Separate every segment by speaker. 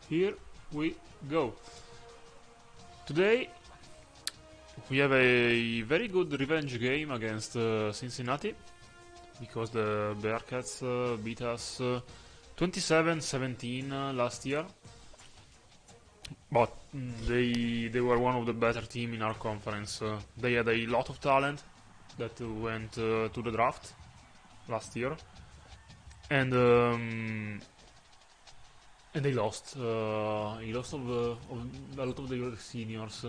Speaker 1: Here we go. Today we have a very good revenge game against Cincinnati, because the Bearcats beat us 27-17 last year. But they were one of the better team in our conference. They had a lot of talent that went to the draft last year, and they lost. He lost of a lot of their seniors,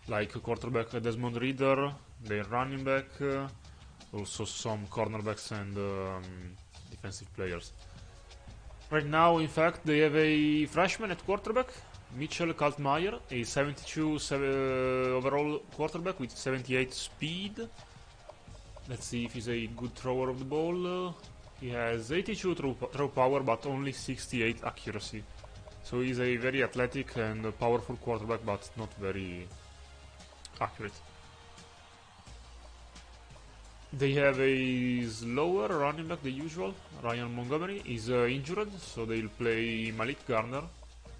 Speaker 1: like quarterback Desmond Reader, their running back, also some cornerbacks and defensive players. Right now, in fact, they have a freshman at quarterback, Mitchell Kaltmeyer, a 72 overall quarterback with 78 speed. Let's see if he's a good thrower of the ball. He has 82 throw power, but only 68 accuracy. So he's a very athletic and powerful quarterback, but not very accurate. They have a slower running back than usual. Ryan Montgomery is injured, so they'll play Malik Garner,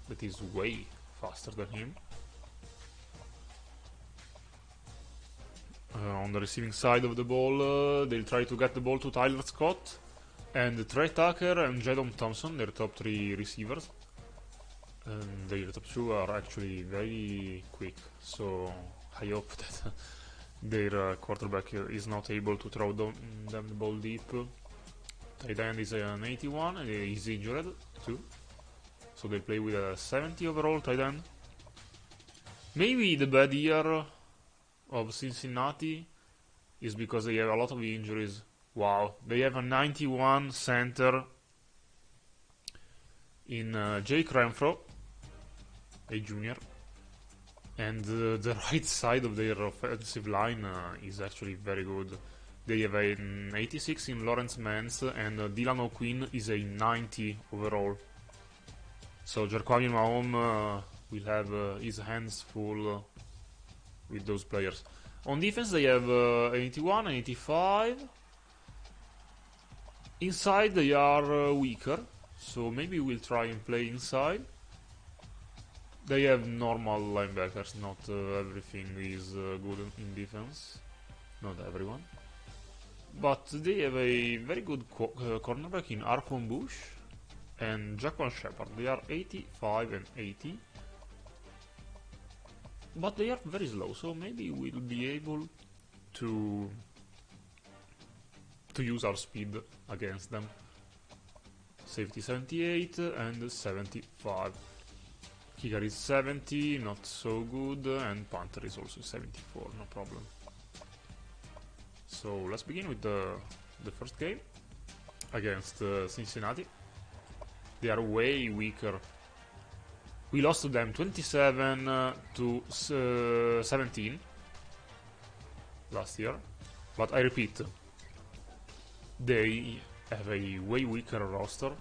Speaker 1: that is way faster than him. On the receiving side of the ball, they'll try to get the ball to Tyler Scott and Trey Tucker and Jadon Thompson, their top 3 receivers. And their top 2 are actually very quick, so I hope that their quarterback is not able to throw them the ball deep. Tight end is an 81 and he's injured too, so they play with a 70 overall tight end. Maybe the bad year of Cincinnati is because they have a lot of injuries. Wow, they have a 91 center in Jake Renfro, a junior, and the right side of their offensive line is actually very good. They have an 86 in Lawrence Mans, and Dylan O'Quinn is a 90 overall. So Jarquavian Mahomes will have his hands full with those players. On defense they have 81 and 85. Inside they are weaker, so maybe we'll try and play inside. They have normal linebackers, not everything is good in defense, not everyone. But they have a very good cornerback in Arquon Bush and Jaquan Shepard. They are 85 and 80. But they are very slow, so maybe we'll be able to use our speed against them. Safety 78 and 75. Kicker is 70, not so good, and punter is also 74, no problem. So let's begin with the first game against Cincinnati. They are way weaker. We lost to them 27 to 17 last year, but I repeat, they have a way weaker roster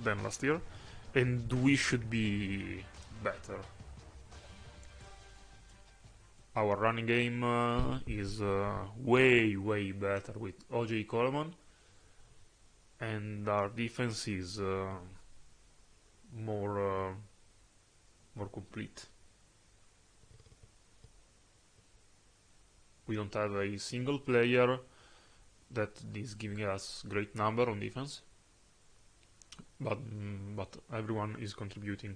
Speaker 1: than last year, and we should be better. Our running game is way better with O.J. Coleman, and our defense is more complete. We don't have a single player that is giving us great number on defense, but everyone is contributing.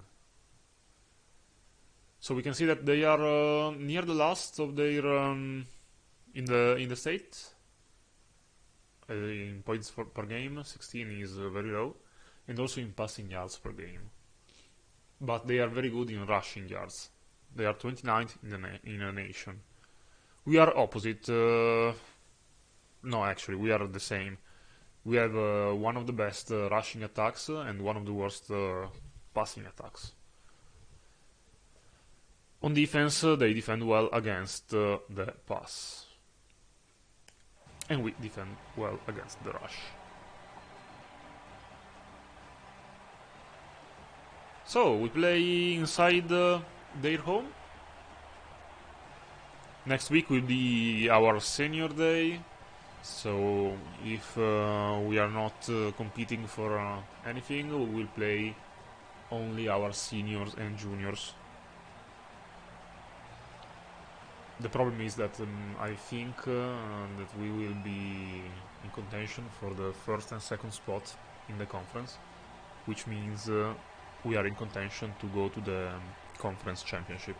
Speaker 1: So we can see that they are near the last of their in the state. In points per game, 16 is very low, and also in passing yards per game. But they are very good in rushing yards. They are 29th in the nation. We are opposite. No, actually, we are the same. We have one of the best rushing attacks and one of the worst passing attacks. On defense, they defend well against the pass. And we defend well against the rush. So, we play inside their home. Next week will be our senior day. So, if we are not competing for anything, we will play only our seniors and juniors. The problem is that I think that we will be in contention for the first and second spot in the conference, which means we are in contention to go to the conference championship.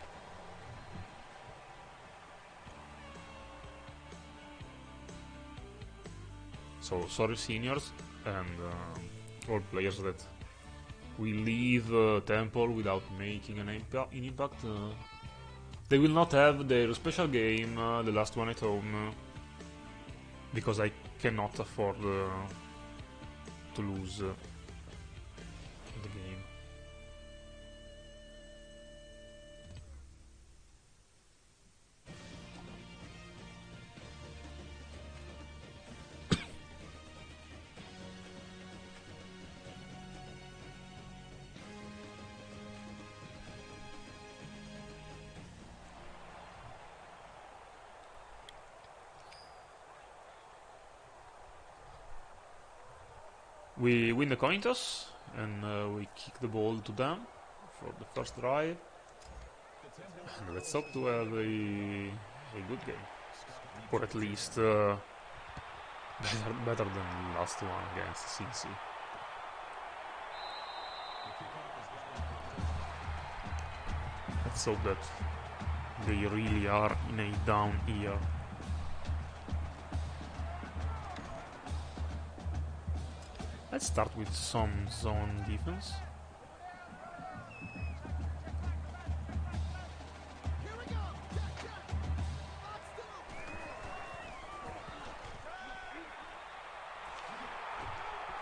Speaker 1: So sorry seniors and all players that will leave Temple without making an impact. They will not have their special game, the last one at home, because I cannot afford to lose the game. We win the coin toss and we kick the ball to them for the first drive. And let's hope to have a good game, or at least better than the last one against CC. Let's hope that they really are in a down year. Let's start with some zone defense.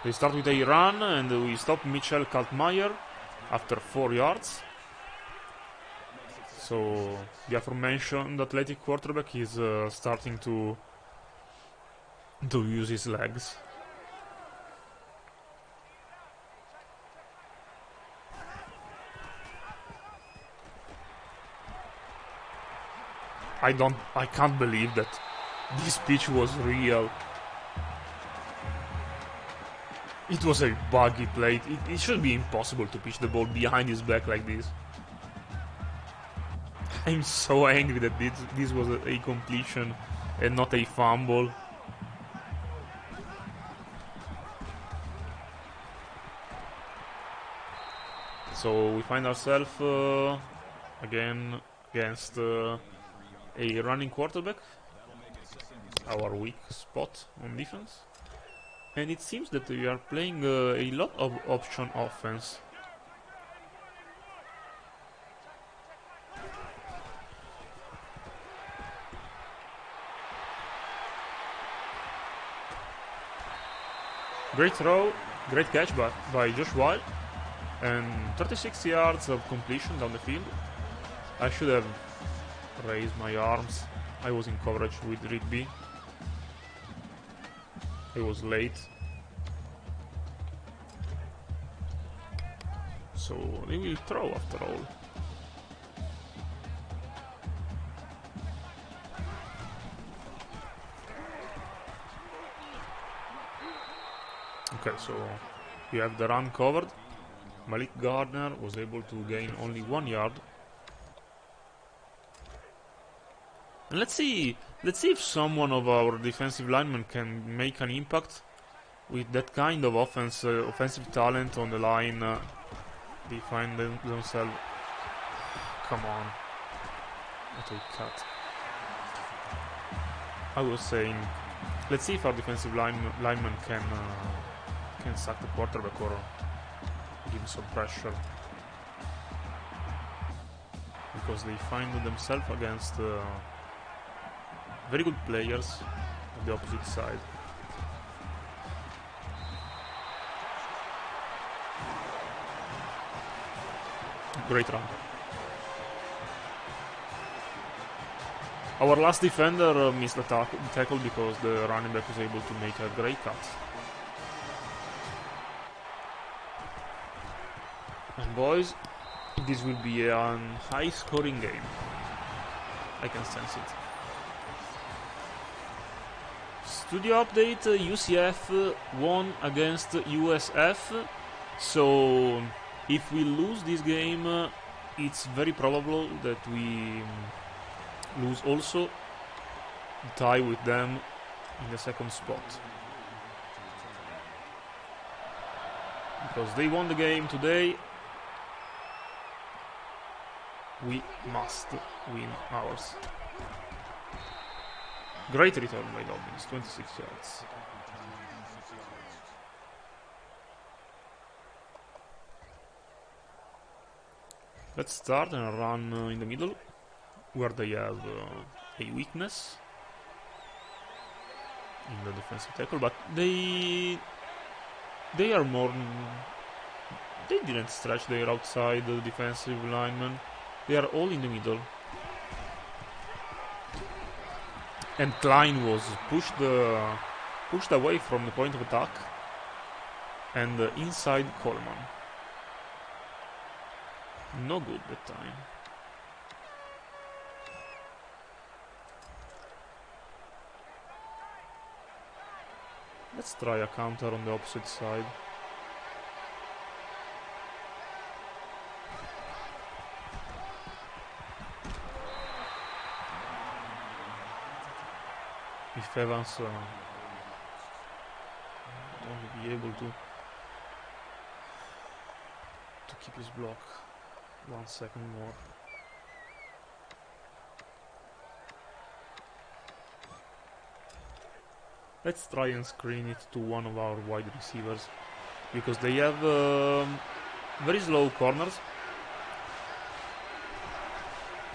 Speaker 1: They start with a run and we stop Michel Kaltmeyer after 4 yards. So the aforementioned athletic quarterback is starting to use his legs. I can't believe that this pitch was real. It was a buggy play. It should be impossible to pitch the ball behind his back like this. I'm so angry that this was a completion and not a fumble. So we find ourselves again against a running quarterback, our weak spot on defense, and it seems that we are playing a lot of option offense. Great throw, great catch by Josh Wild, and 36 yards of completion down the field. I should have raised my arms. I was in coverage with Rigby. I was late. So they will throw after all. Okay, so we have the run covered. Malik Gardner was able to gain only 1 yard. And let's see if someone of our defensive linemen can make an impact with that kind of offensive talent on the line. They find themselves. Come on, what a cut! I was saying, let's see if our defensive lineman can sack the quarterback or give some pressure, because they find themselves against very good players on the opposite side. Great run. Our last defender missed the tackle because the running back was able to make a great cut. And boys, this will be a high-scoring game. I can sense it. Studio update, UCF won against USF, so If we lose this game, it's very probable that we lose also the tie with them in the second spot. Because they won the game today, we must win ours. Great return by Dobbins, 26 yards. Let's start and run in the middle, where they have a weakness in the defensive tackle, but they are more... They didn't stretch their outside defensive linemen. They are all in the middle. And Klein was pushed away from the point of attack and inside Coleman. No good that time. Let's try a counter on the opposite side. If Evans won't be able to keep his block 1 second more. Let's try and screen it to one of our wide receivers, because they have very slow corners.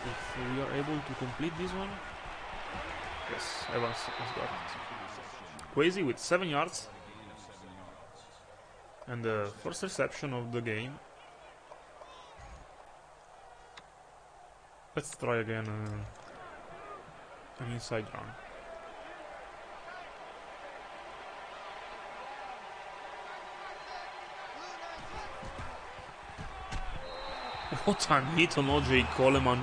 Speaker 1: If we are able to complete this one. Yes, Evans has got it. Quasi with 7 yards. And the first reception of the game. Let's try again an inside run. What a hit on O.J. Coleman.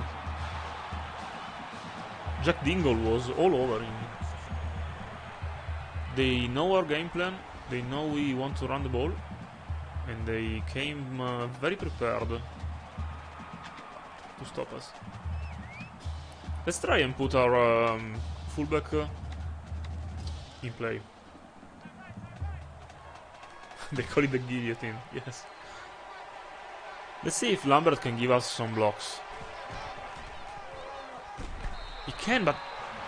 Speaker 1: Jack Dingle was all over him. They know our game plan, they know we want to run the ball, and they came very prepared to stop us. Let's try and put our fullback in play. They call it the guillotine, yes. Let's see if Lambert can give us some blocks. He can, but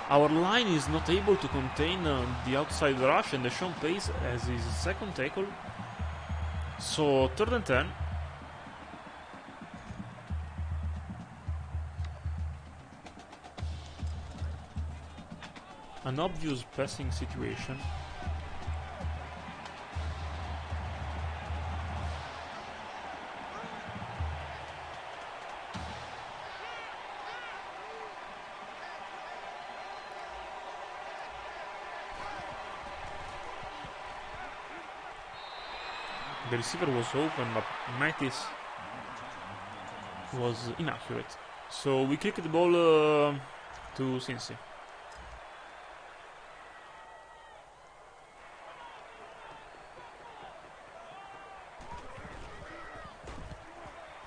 Speaker 1: our line is not able to contain the outside rush, and Deshaun Pace as his second tackle. So 3rd and 10. An obvious passing situation. The receiver was open, but Mattis was inaccurate. So we kicked the ball to Cincy.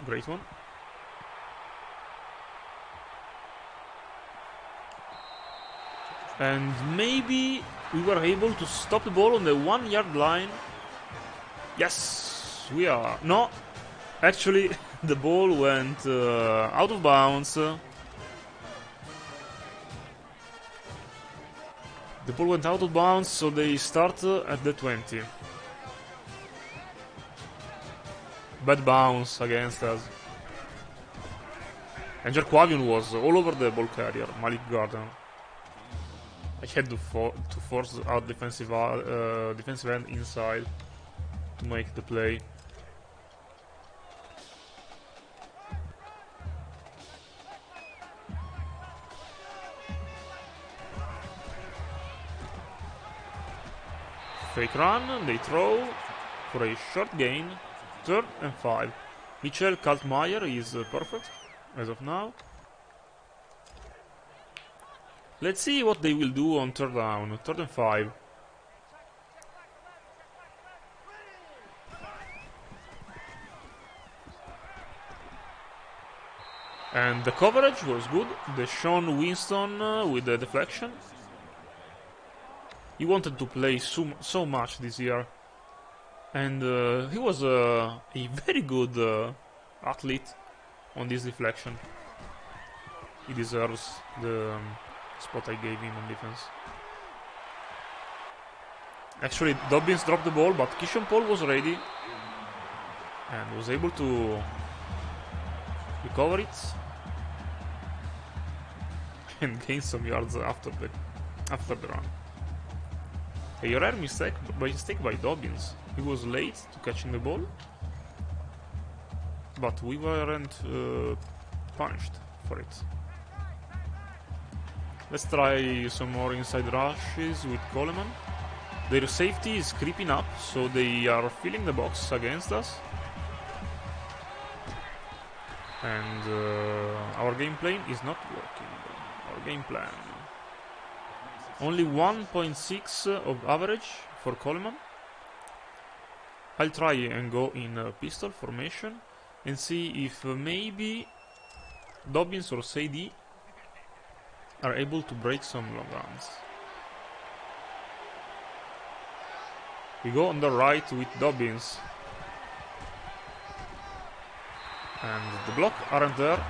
Speaker 1: Great one. And maybe we were able to stop the ball on the 1 yard line. Yes, we are. No, actually, the ball went out of bounds. The ball went out of bounds, so they start at the 20. Bad bounce against us. And Jerquavion was all over the ball carrier, Malik Gordon. I had to force out defensive end inside to make the play. Fake run, they throw for a short gain. 3rd and 5. Michel Kaltmeyer is perfect as of now. Let's see what they will do on 3rd down, 3rd and 5. The coverage was good. The Sean Winston with the deflection. He wanted to play so much this year. And he was a very good athlete on this deflection. He deserves the spot I gave him on defense. Actually, Dobbins dropped the ball, but Kishon Paul was ready and was able to recover it and gain some yards after the run. A rare mistake by Dobbins. He was late to catching the ball, but we weren't punished for it. Let's try some more inside rushes with Coleman. Their safety is creeping up, so they are filling the box against us. And our game plan is not working. Our game plan. Only 1.6 of average for Coleman. I'll try and go in pistol formation and see if maybe Dobbins or Sadie are able to break some long runs. We go on the right with Dobbins. And the block aren't there.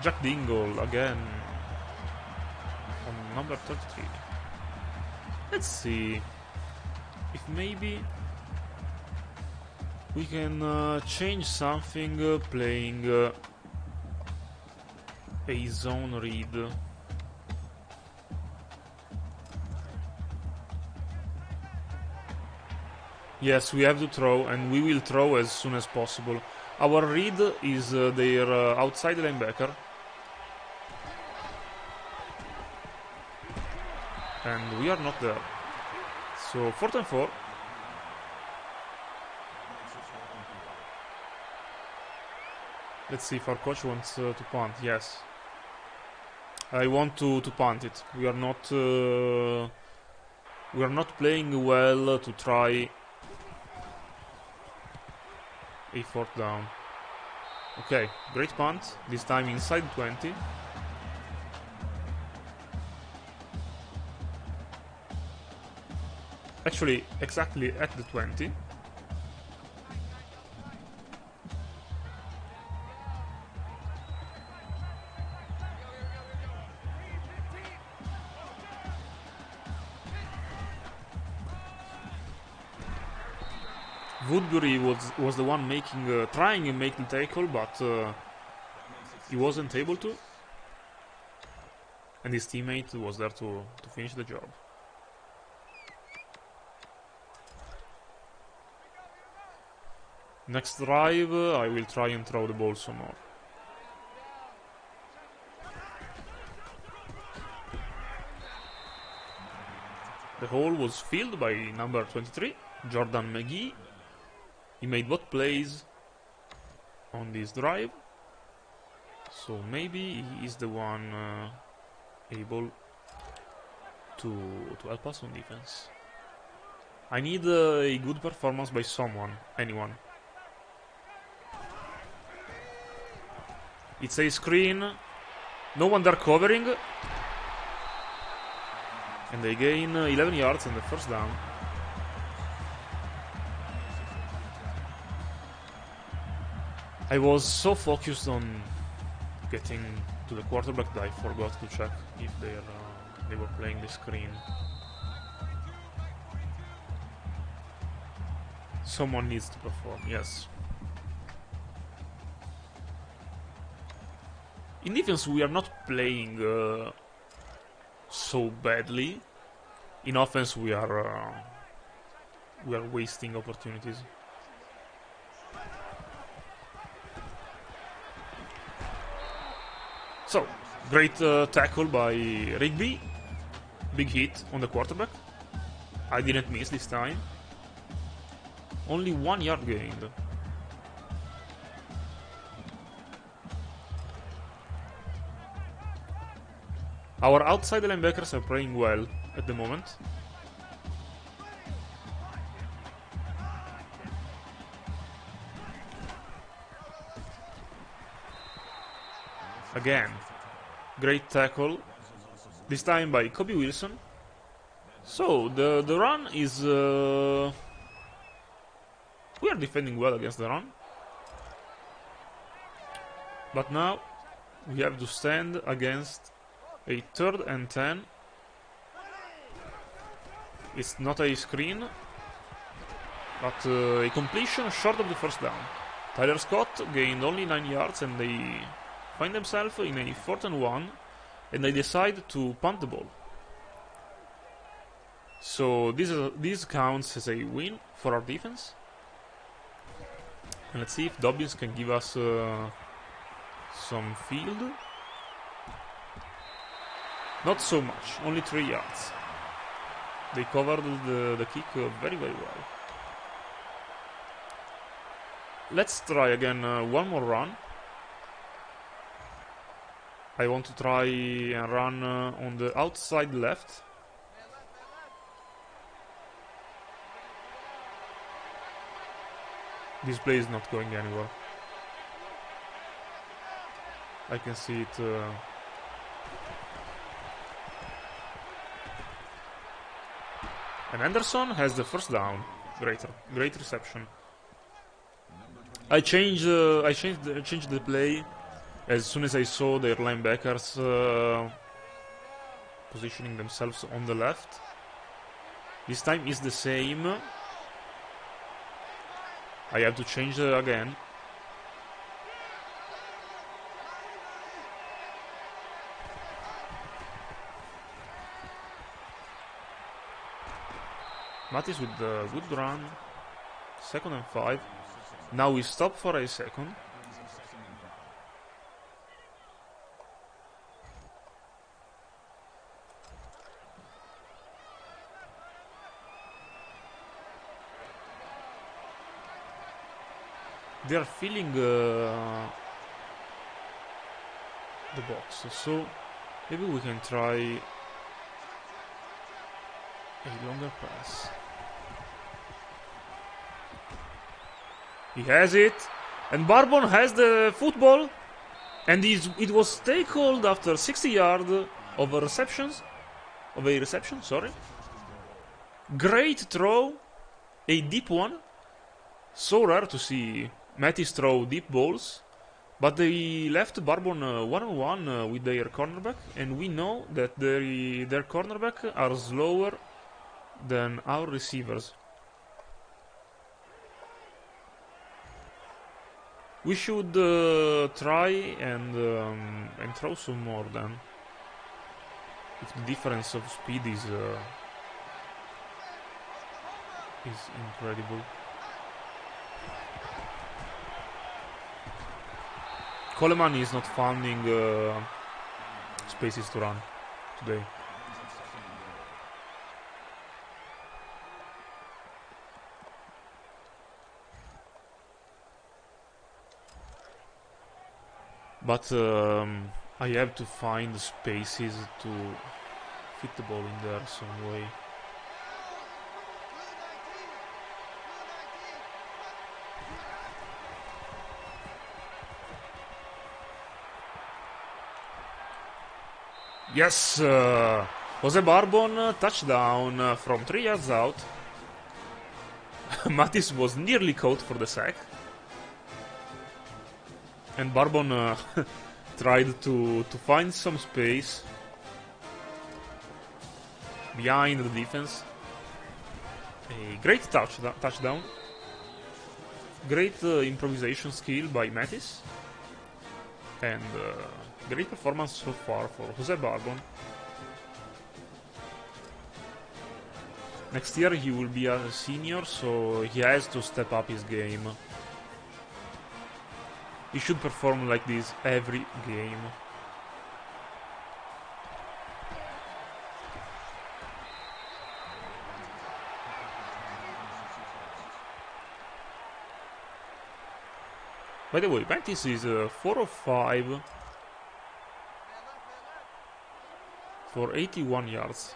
Speaker 1: Jack Dingle again on number 33. Let's see if maybe we can change something playing a zone read. Yes, we have to throw, and we will throw as soon as possible. Our read is their outside linebacker. And we are not there. So 4th and 4. Let's see if our coach wants to punt. Yes. I want to punt it. We are not playing well to try a 4th down. Okay, great punt. This time inside 20. Actually, exactly at the 20. Woodbury was the one making, trying to make the tackle, but he wasn't able to. And his teammate was there to finish the job. Next drive, I will try and throw the ball some more. The hole was filled by number 23, Jordan McGee. He made both plays on this drive, so maybe he is the one able to help us on defense. I need a good performance by anyone. It's a screen, no one there covering, and they gain 11 yards on the 1st down. I was so focused on getting to the quarterback that I forgot to check if they were playing the screen. Someone needs to perform, yes. In defense, we are not playing so badly. In offense, we are wasting opportunities. So, great tackle by Rigby. Big hit on the quarterback. I didn't miss this time. Only 1 yard gained. Our outside linebackers are playing well at the moment. Again, great tackle. This time by Kobe Wilson. So the run is we are defending well against the run, but now we have to stand against a 3rd and 10. It's not a screen, but a completion short of the first down. Tyler Scott gained only 9 yards and they find themselves in a 4th and 1, and they decide to punt the ball. So this counts as a win for our defense. And let's see if Dobbins can give us some field. Not so much, only 3 yards. They covered the kick very, very well. Let's try again one more run. I want to try and run on the outside left. This play is not going anywhere. I can see it. And Anderson has the first down. Great reception. I changed the play as soon as I saw their linebackers positioning themselves on the left. This time is the same. I have to change again. Mattis with the good run. 2nd and 5. Now we stop for a second. They are filling the box, so maybe we can try a longer pass. He has it, and Barbon has the football, and it was tackled after 60 yards of a reception. Sorry. Great throw, a deep one. So rare to see Mattis throw deep balls, but they left Barbon one-on-one with their cornerback, and we know that their cornerback are slower than our receivers. We should try and throw some more then. If the difference of speed is incredible. Coleman is not finding spaces to run today. But I have to find spaces to fit the ball in there some way. Yes, Jose Barbon, touchdown from 3 yards out. Mattis was nearly caught for the sack. And Barbon tried to find some space behind the defense. A great touchdown. Great improvisation skill by Mattis. And great performance so far for Jose Barbon. Next year he will be a senior, so he has to step up his game. He should perform like this every game. By the way, Mattis is 4 of 5 for 81 yards.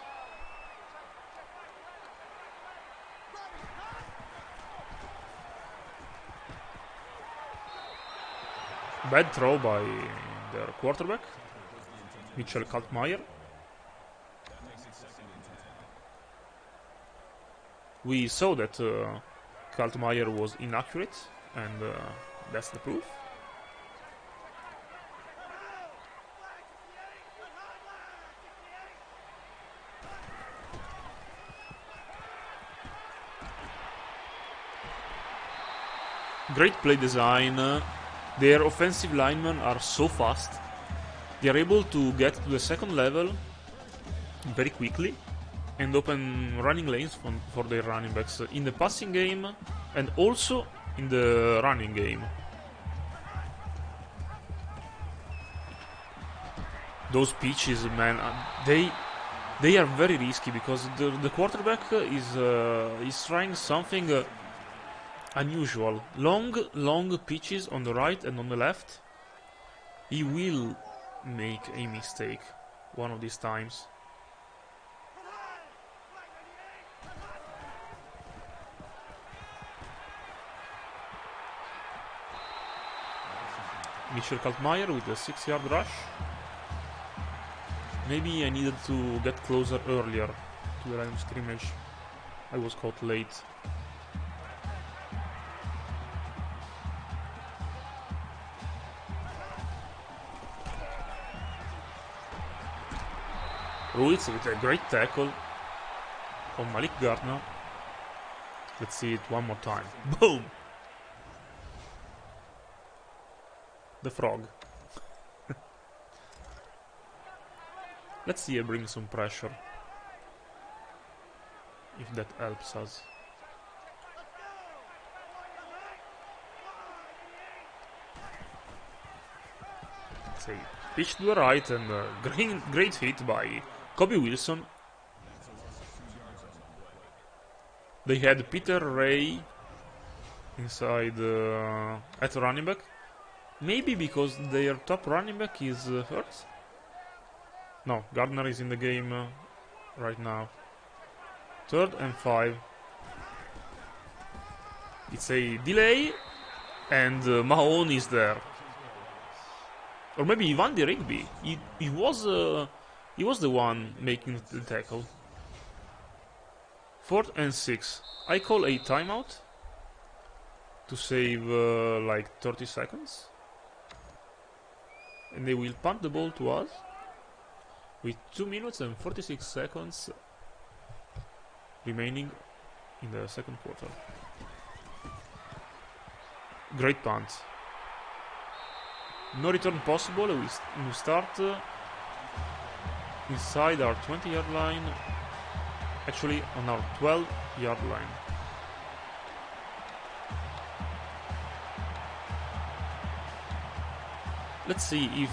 Speaker 1: Bad throw by their quarterback, Mitchell Kaltmeyer. We saw that Kaltmeyer was inaccurate, and that's the proof. Great play design. Their offensive linemen are so fast. They are able to get to the second level very quickly and open running lanes for their running backs in the passing game and also in the running game. Those pitches, man, they are very risky because the quarterback is trying something unusual. Long pitches on the right and on the left. He will make a mistake one of these times. Mitchell Kaltmeyer with a 6-yard rush. Maybe I needed to get closer earlier to the line of scrimmage. I was caught late. Ruiz with a great tackle on Malik Gardner. Let's see it one more time. Boom! The frog. Let's see, bring some pressure. If that helps us. Let's see. Pitch to the right and great hit by Kobe Wilson. They had Peter Ray inside at running back. Maybe because their top running back is hurt? No, Gardner is in the game right now. 3rd and 5. It's a delay and Mahone is there. Or maybe Ivan de Rigby. He was the one making the tackle. 4th and 6. I call a timeout to save like 30 seconds. And they will punt the ball to us with 2 minutes and 46 seconds remaining in the second quarter. Great punt. No return possible. We start inside our 20-yard line, actually on our 12-yard line. Let's see if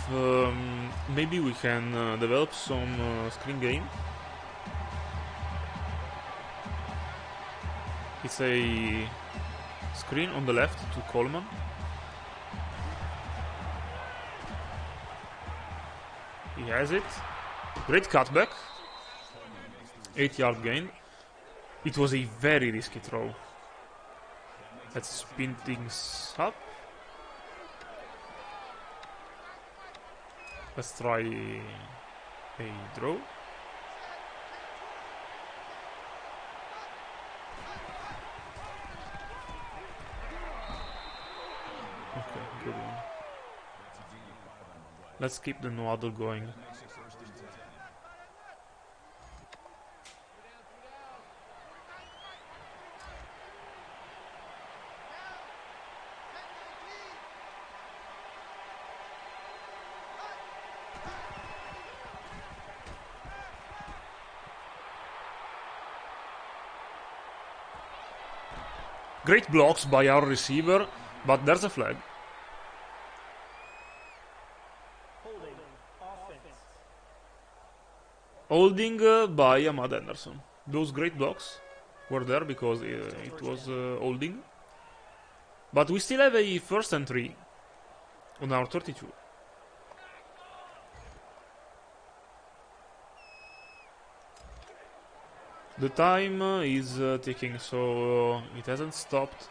Speaker 1: maybe we can develop some screen game. It's a screen on the left to Coleman. He has it. Great cutback. 8-yard gain. It was a very risky throw. Let's spin things up. Let's try a draw. Okay, good one. Let's keep the no huddle going. Great blocks by our receiver, but there's a flag. Holding by Ahmad Anderson. Those great blocks were there because it was holding. But we still have a 1st and 3 on our 32. The time is ticking, so it hasn't stopped.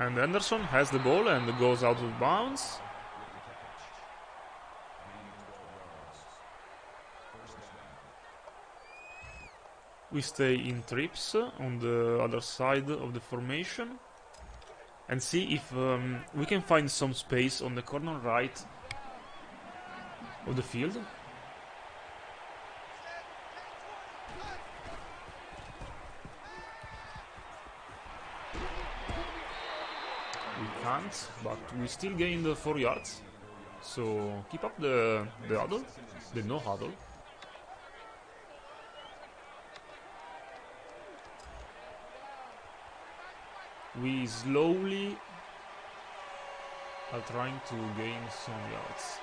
Speaker 1: And Anderson has the ball and goes out of bounds. We stay in trips on the other side of the formation and see if we can find some space on the corner right of the field. We can't, but we still gained 4 yards. So keep up the huddle, the no huddle. We slowly are trying to gain some yards.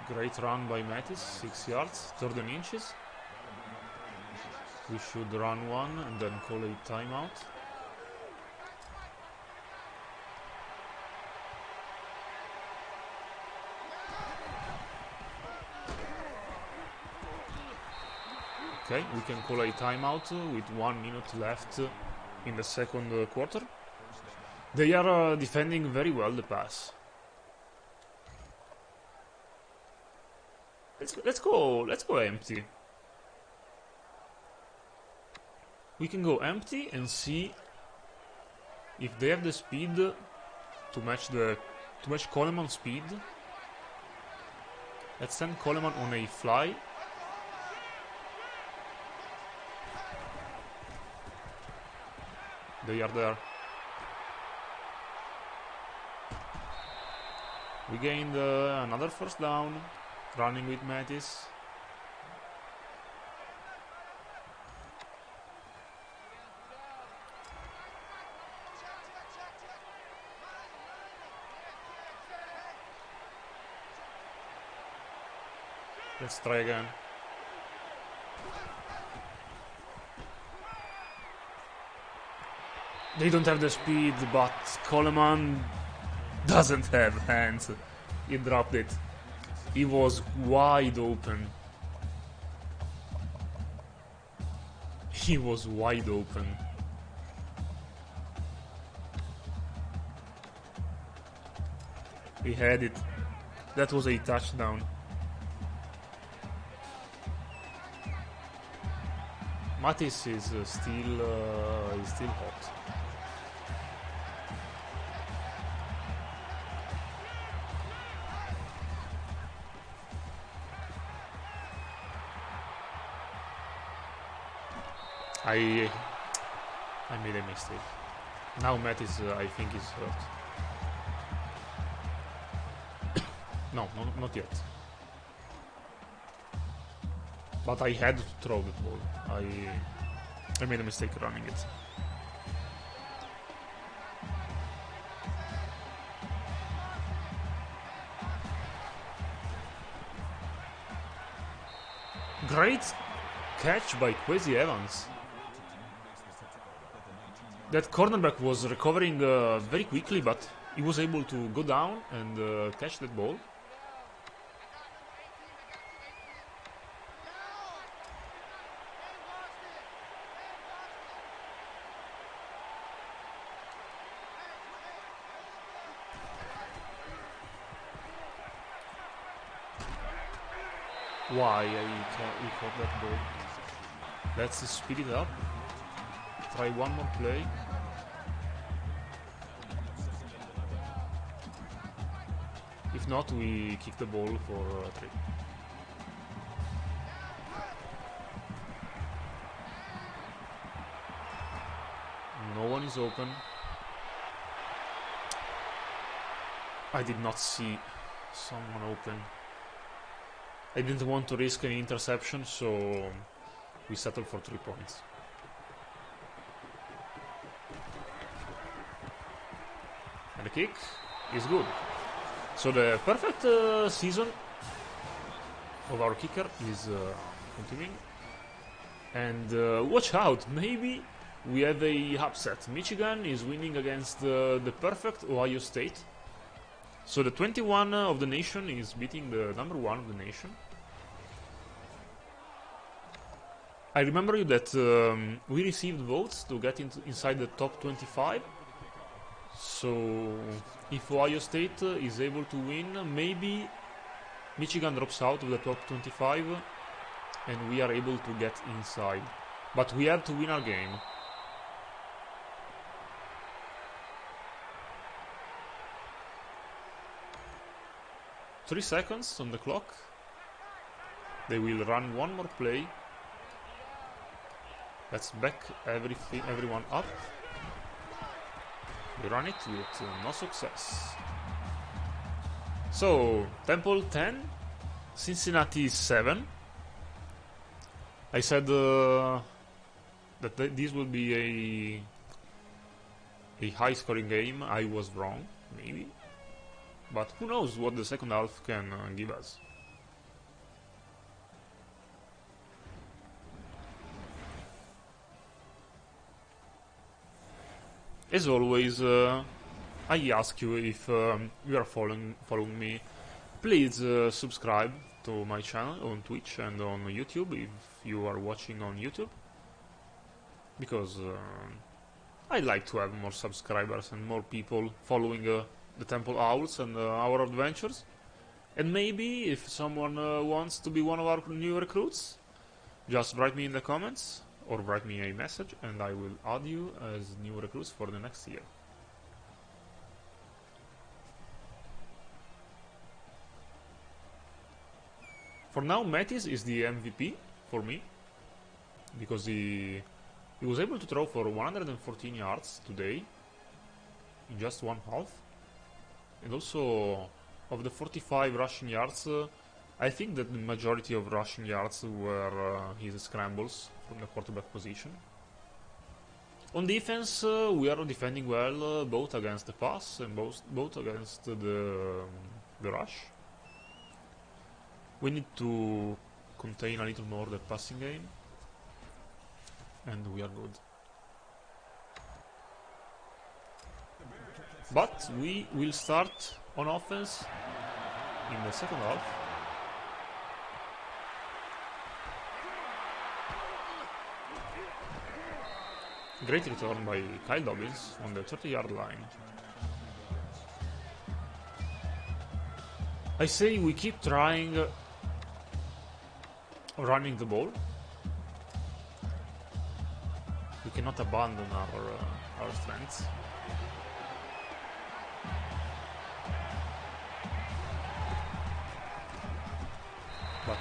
Speaker 1: Great run by Mattis, 6 yards, 13 inches. We should run one and then call a timeout. Okay, we can call a timeout with 1 minute left in the second quarter. They are defending very well the pass. Let's go empty. We can go empty and see if they have the speed to match Coleman's speed. Let's send Coleman on a fly. They are there. We gained another first down, running with Mattis. Let's try again. They don't have the speed, but Coleman doesn't have hands. He dropped it. He was wide open. He was wide open. He had it. That was a touchdown. Mattis is still hot. I made a mistake. Now Mattis, I think, is hurt. No, not yet. But I had to throw the ball. I made a mistake running it. Great catch by Kwesi Evans. That cornerback was recovering very quickly, but he was able to go down and catch that ball. Why he caught that ball? Let's speed it up. Try one more play. If not, we kick the ball for 3. No one is open. I did not see someone open. I didn't want to risk any interception, so we settled for 3 points. And the kick is good. So the perfect season of our kicker is continuing. And watch out, maybe we have a upset. Michigan is winning against the perfect Ohio State. So the 21 of the nation is beating the number 1 of the nation. I remember you that we received votes to get inside the top 25. So if Ohio State is able to win, maybe Michigan drops out of the top 25 and we are able to get inside. But we have to win our game. Three seconds on the clock. They will run one more play. Let's back everyone up. We run it with no success. So, Temple 10, Cincinnati 7. I said that this will be a high-scoring game. I was wrong, maybe. But who knows what the second half can give us. As always, I ask you if you are following me, please subscribe to my channel on Twitch and on YouTube if you are watching on YouTube, because I'd like to have more subscribers and more people following the Temple Owls and our adventures. And maybe if someone wants to be one of our new recruits, just write me in the comments or write me a message and I will add you as new recruits for the next year. For now, Mattis is the MVP for me, because he was able to throw for 114 yards today in just one half, and also of the 45 rushing yards, I think that the majority of rushing yards were his scrambles from the quarterback position. On defense, we are defending well, both against the pass and both against the rush. We need to contain a little more the passing game, and we are good. But we will start on offense in the second half. Great return by Kyle Dobbins on the 30-yard line. I say we keep trying running the ball. We cannot abandon our strengths. But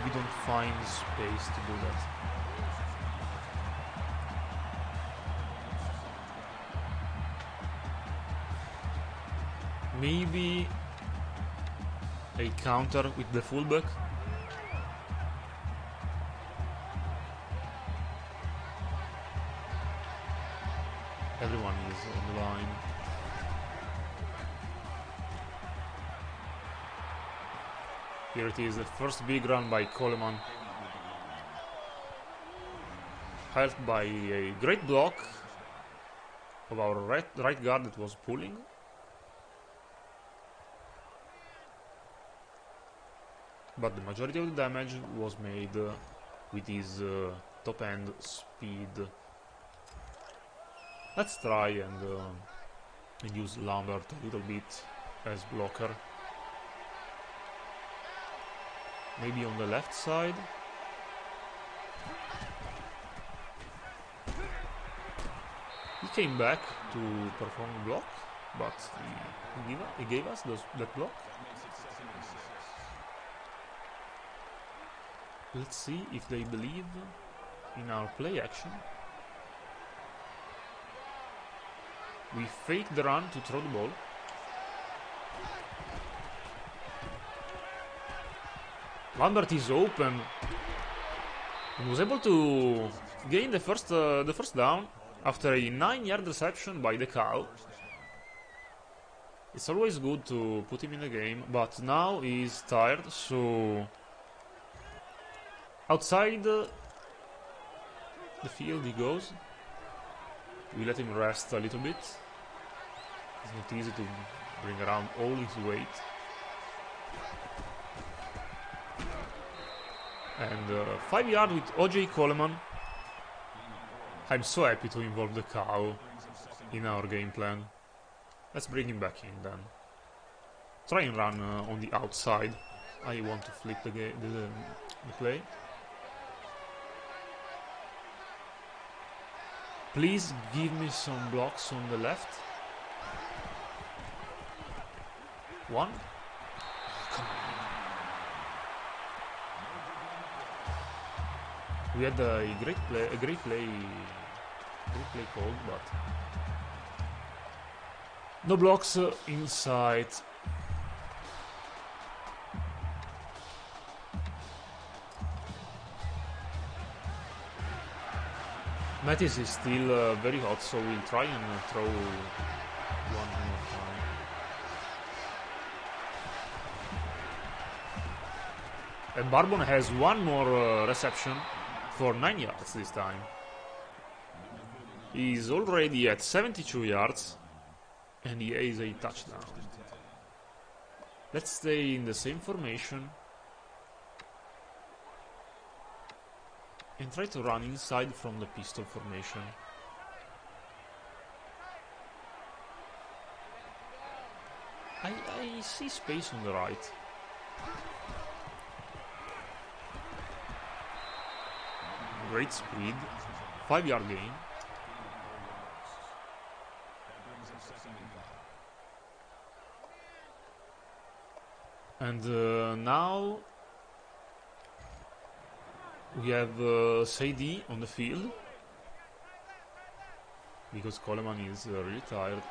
Speaker 1: we don't find space to do that. Maybe a counter with the fullback. Everyone is on the line. Here it is, the first big run by Coleman. Helped by a great block of our right guard that was pulling. But the majority of the damage was made with his top end speed. Let's try and use Lambert a little bit as blocker. Maybe on the left side. He came back to perform the block, but he gave us that block. Let's see if they believe in our play action. We fake the run to throw the ball. Lambert is open and was able to gain the first down after a 9-yard reception by the cow. It's always good to put him in the game, but now he's tired, so outside the field he goes. We let him rest a little bit. It's not easy to bring around all his weight. And 5 yard with OJ Coleman. I'm so happy to involve the cow in our game plan. Let's bring him back in then. Try and run on the outside. I want to flip the play. Please give me some blocks on the left. One. Come on. We had a great play called, but no blocks inside. Mattis is still very hot, so we'll try and throw one more time. And Barbon has one more reception for 9 yards this time. He's already at 72 yards and he has a touchdown. Let's stay in the same formation and try to run inside from the pistol formation. I see space on the right. Great speed, 5 yard gain. And now we have Sadie on the field because Coleman is really tired.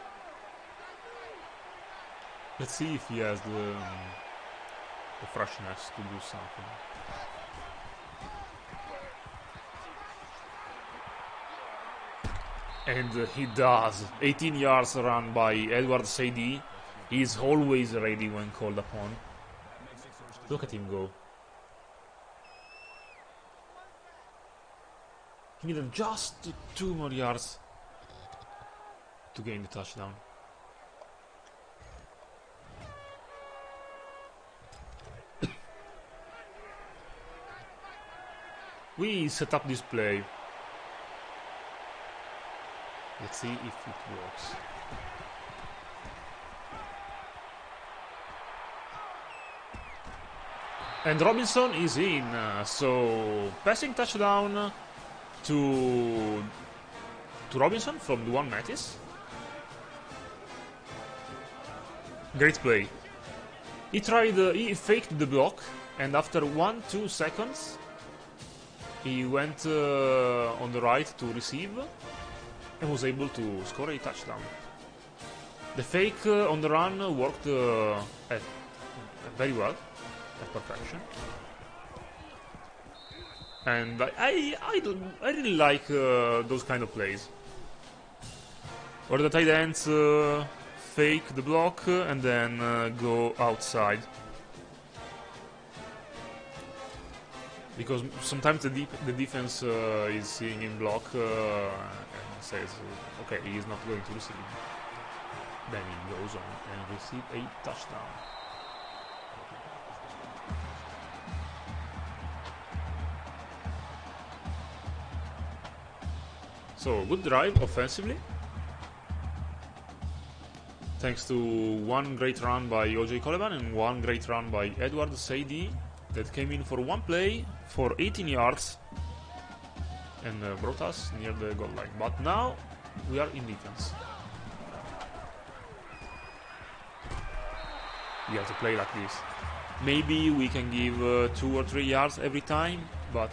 Speaker 1: Let's see if he has the freshness to do something. And he does. 18 yards run by Edward Sadie. He's always ready when called upon. Look at him go. He needed just 2 more yards to gain the touchdown. We set up this play. Let's see if it works. And Robinson is in, so passing touchdown to Robinson from Duan Mattis. Great play. He faked the block, and after 1-2 seconds, he went on the right to receive and was able to score a touchdown. The fake on the run worked very well, at perfection. And I really like those kind of plays, where the tight ends fake the block and then go outside. Because sometimes the defense is seeing him block and says, okay, he is not going to receive. Then he goes on and receives a touchdown. So, good drive offensively. Thanks to one great run by OJ Coleman and one great run by Edward Sadie that came in for one play for 18 yards and brought us near the goal line. But now we are in defense. We have to play like this. Maybe we can give 2 or 3 yards every time, but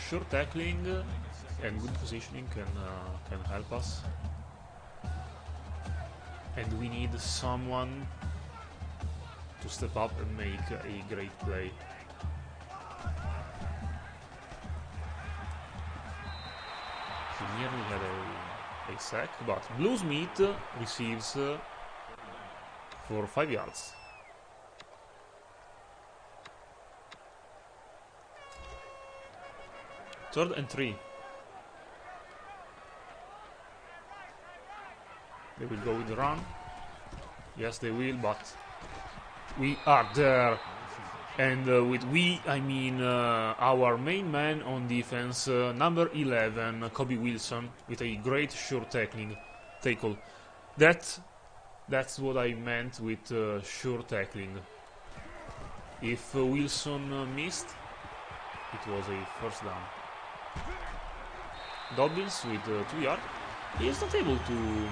Speaker 1: sure tackling and good positioning can help us. And we need someone to step up and make a great play. He nearly had a sack, but Blue Smith receives for 5 yards. Third and 3. They will go with the run. Yes, they will, but we are there. And with we, I mean our main man on defense, number 11, Kobe Wilson, with a great sure tackle. That's what I meant with sure tackling. If Wilson missed, it was a first down. Dobbins with 2 yards. He is not able to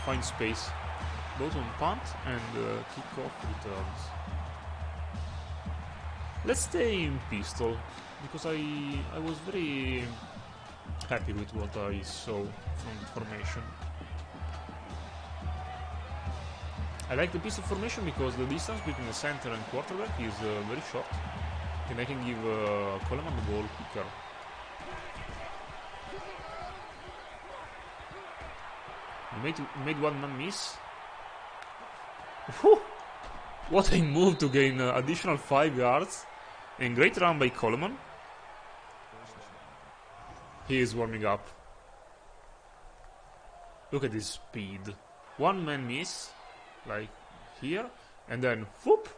Speaker 1: find space, both on punt and kickoff returns. Let's stay in pistol, because I was very happy with what I saw from the formation. I like the pistol formation because the distance between the center and quarterback is very short, and I can give Coleman the ball quicker. Made one man miss. Whew. What a move to gain additional 5 yards. And great run by Coleman. He is warming up. Look at his speed. One man miss, like here, and then whoop,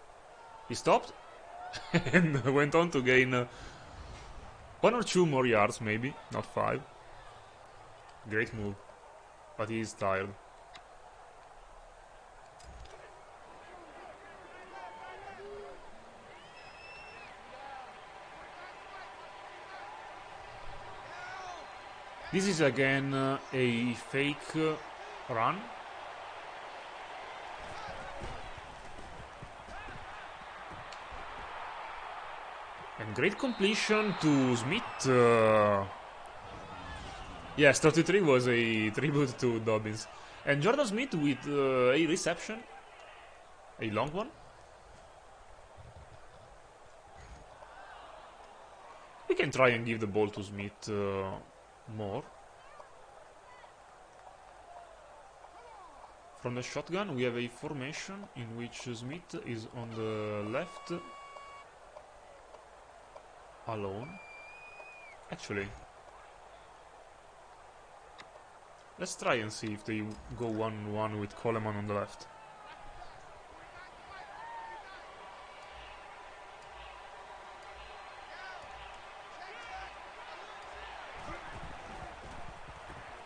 Speaker 1: he stopped and went on to gain 1 or 2 more yards, maybe, not 5. Great move, but he is tired. This is again a fake run. And great completion to Smith. Yes, 33 was a tribute to Dobbins. And Jordan Smith with a reception. A long one. We can try and give the ball to Smith more. From the shotgun we have a formation in which Smith is on the left alone. Actually, let's try and see if they go 1-1 with Coleman on the left.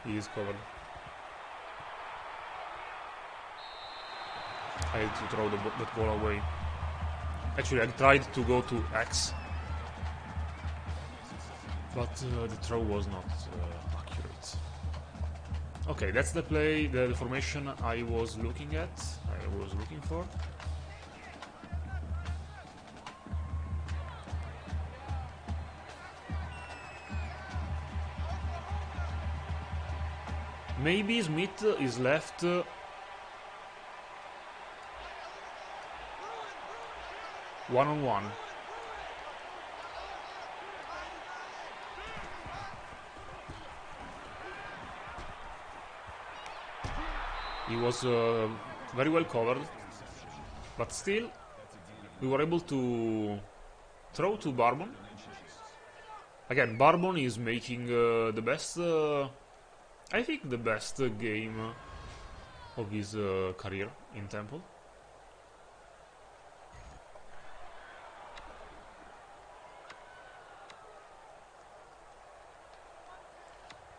Speaker 1: He is covered. I had to throw that ball away. Actually, I tried to go to X, but the throw was not accurate. Okay, that's the play, the formation I was looking for. Maybe Smith is left one-on-one. He was very well covered, but still we were able to throw to Barbon. Again, Barbon is making the best, I think the best game of his career in Temple.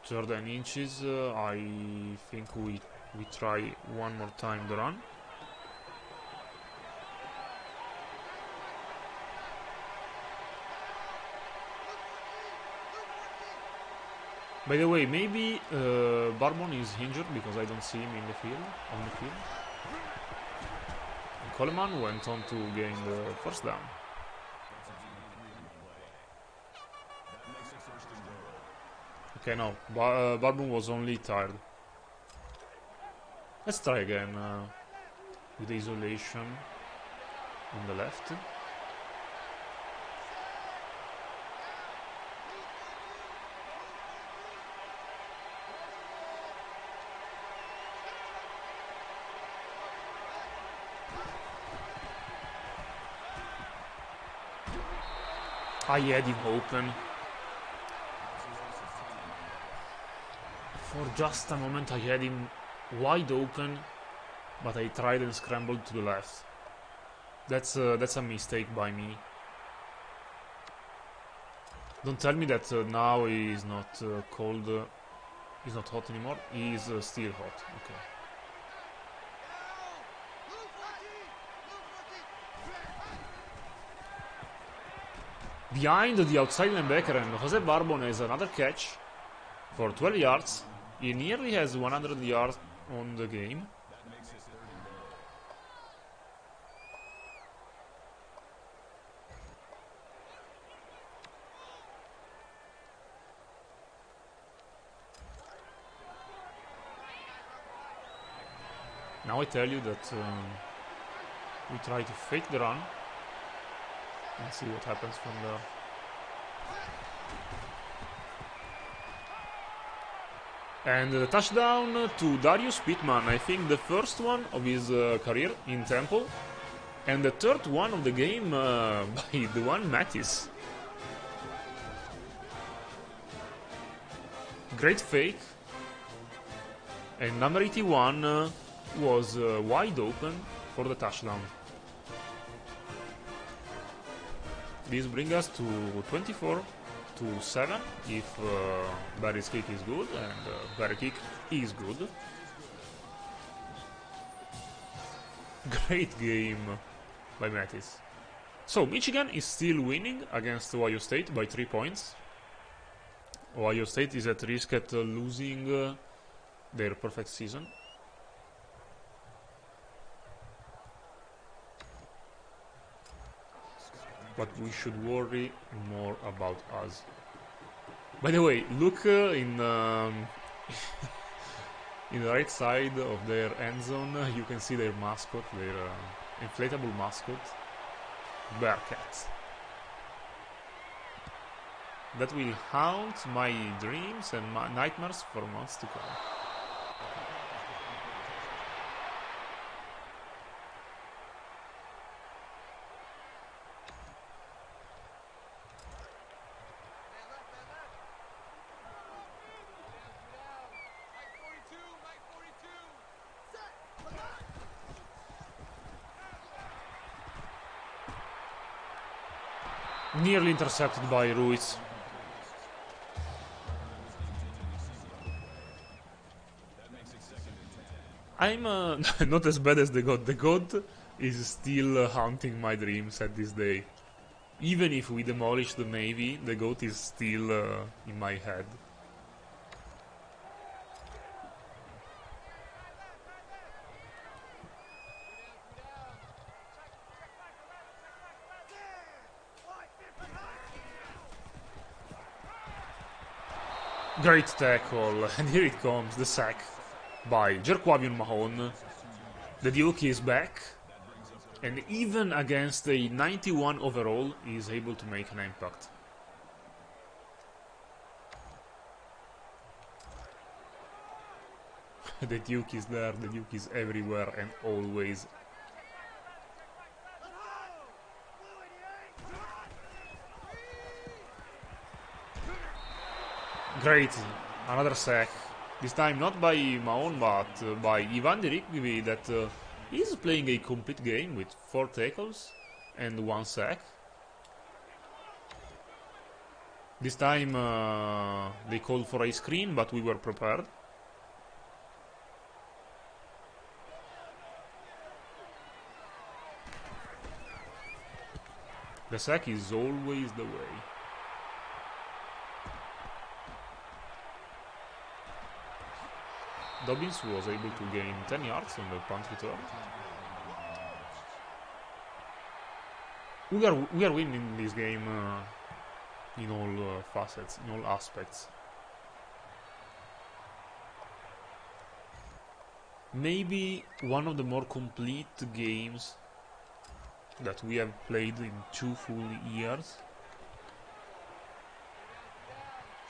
Speaker 1: Third and inches, I think we try one more time the run. By the way, maybe Barbon is injured because I don't see him in the field, on the field. And Coleman went on to gain the first down. Okay, no, Barbon was only tired. Let's try again with isolation on the left. I had him open. For just a moment I had him wide open, but I tried and scrambled to the left. That's a mistake by me. Don't tell me that now he is not cold. He's not hot anymore. He is still hot. Okay. Behind the outside linebacker, and Jose Barbon has another catch for 12 yards. He nearly has 100 yards on the game. Now I tell you that we try to fake the run and see what happens from there. And the touchdown to Darius Pittman, I think the first one of his career in Temple, and the third one of the game by Dwan Mattis. Great fake, and number 81 was wide open for the touchdown. This brings us to 24-7 if Barry's kick is good, and Barry kick is good. Great game by Mattis. So Michigan is still winning against Ohio State by 3 points. Ohio State is at risk at losing their perfect season. But we should worry more about us. By the way, look in in the right side of their end zone, you can see their mascot, their inflatable mascot, Bearcat. That will haunt my dreams and my nightmares for months to come. Nearly intercepted by Ruiz. I'm not as bad as the God. The God is still haunting my dreams at this day. Even if we demolish the Navy, the GOAT is still in my head. Great tackle, and here it comes, the sack by Jerquavion Mahone. The Duke is back, and even against a 91 overall, he is able to make an impact. The Duke is there, the Duke is everywhere and always. Great, another sack. This time not by Mahone, but by Ivan Dirikvi, that is playing a complete game with 4 tackles and 1 sack. This time they called for a screen, but we were prepared. The sack is always the way. Dobbins was able to gain 10 yards on the punt return. We are winning this game in all facets, in all aspects. Maybe one of the more complete games that we have played in 2 full years.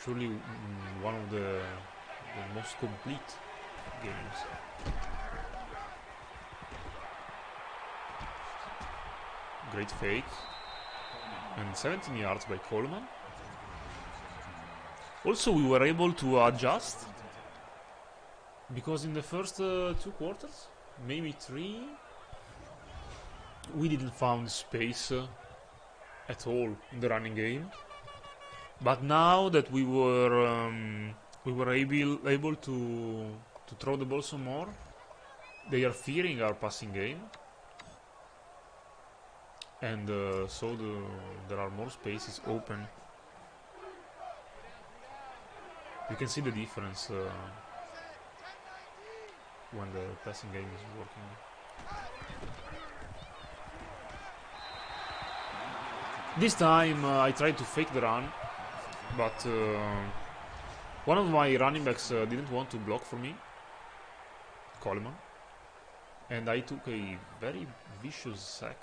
Speaker 1: Surely one of the most complete games. Great fake. And 17 yards by Coleman. Also, we were able to adjust, because in the first 2 quarters, maybe 3, we didn't find space at all in the running game. But now that we were able to throw the ball some more, they are fearing our passing game, and so there are more spaces open. You can see the difference when the passing game is working. This time I tried to fake the run, but one of my running backs didn't want to block for me, Coleman, and I took a very vicious sack.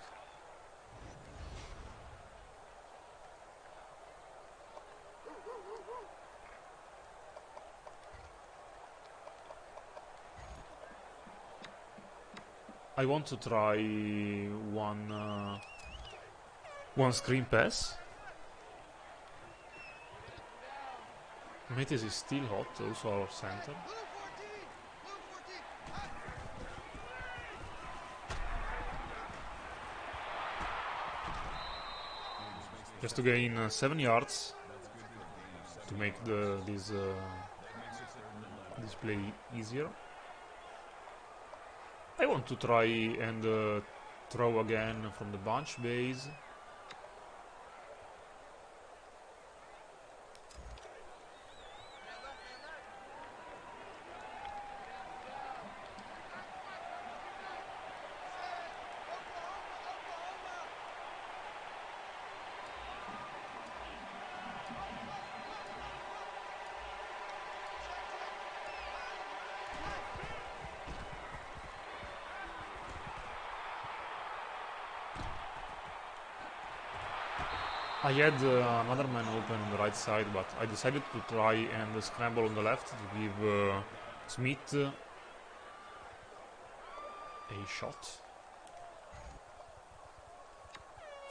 Speaker 1: I want to try one screen pass. Metis is still hot, also our center. Just to gain 7 yards to make this play easier. I want to try and throw again from the bunch base. I had another man open on the right side, but I decided to try and scramble on the left to give Smith a shot.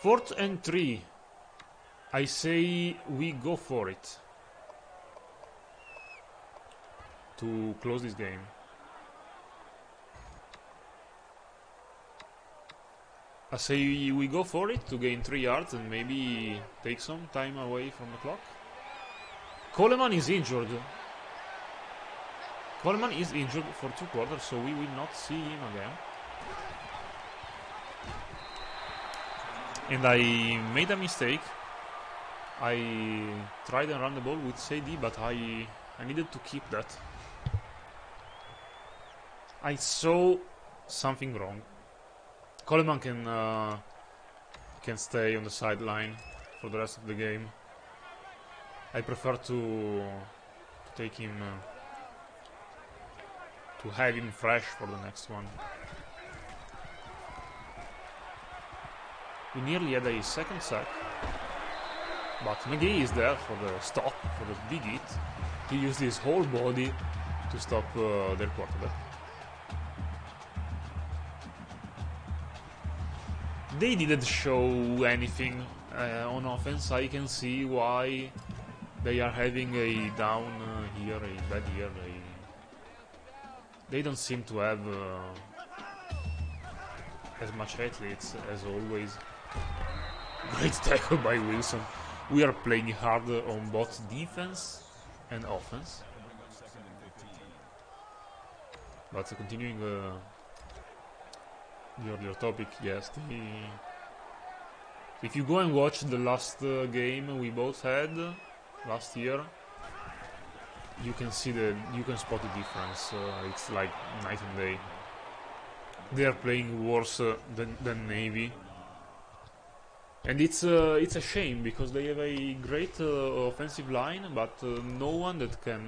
Speaker 1: 4th and 3. I say we go for it to close this game. I say we go for it to gain 3 yards and maybe take some time away from the clock. Coleman is injured. Coleman is injured for 2 quarters, so we will not see him again. And I made a mistake. I tried and run the ball with CD, but I needed to keep that. I saw something wrong. Coleman can stay on the sideline for the rest of the game. I prefer to take him to have him fresh for the next one. We nearly had a second sack, but McGee is there for the stop, for the big hit. He used his whole body to stop their quarterback. They didn't show anything on offense. I can see why they are having a down here, a bad year. They don't seem to have as much athletes as always. Great tackle by Wilson. We are playing hard on both defense and offense. But continuing your topic, yes. If you go and watch the last game we both had last year, you can spot the difference. It's like night and day. They are playing worse than Navy, and it's a shame because they have a great offensive line, but no one that can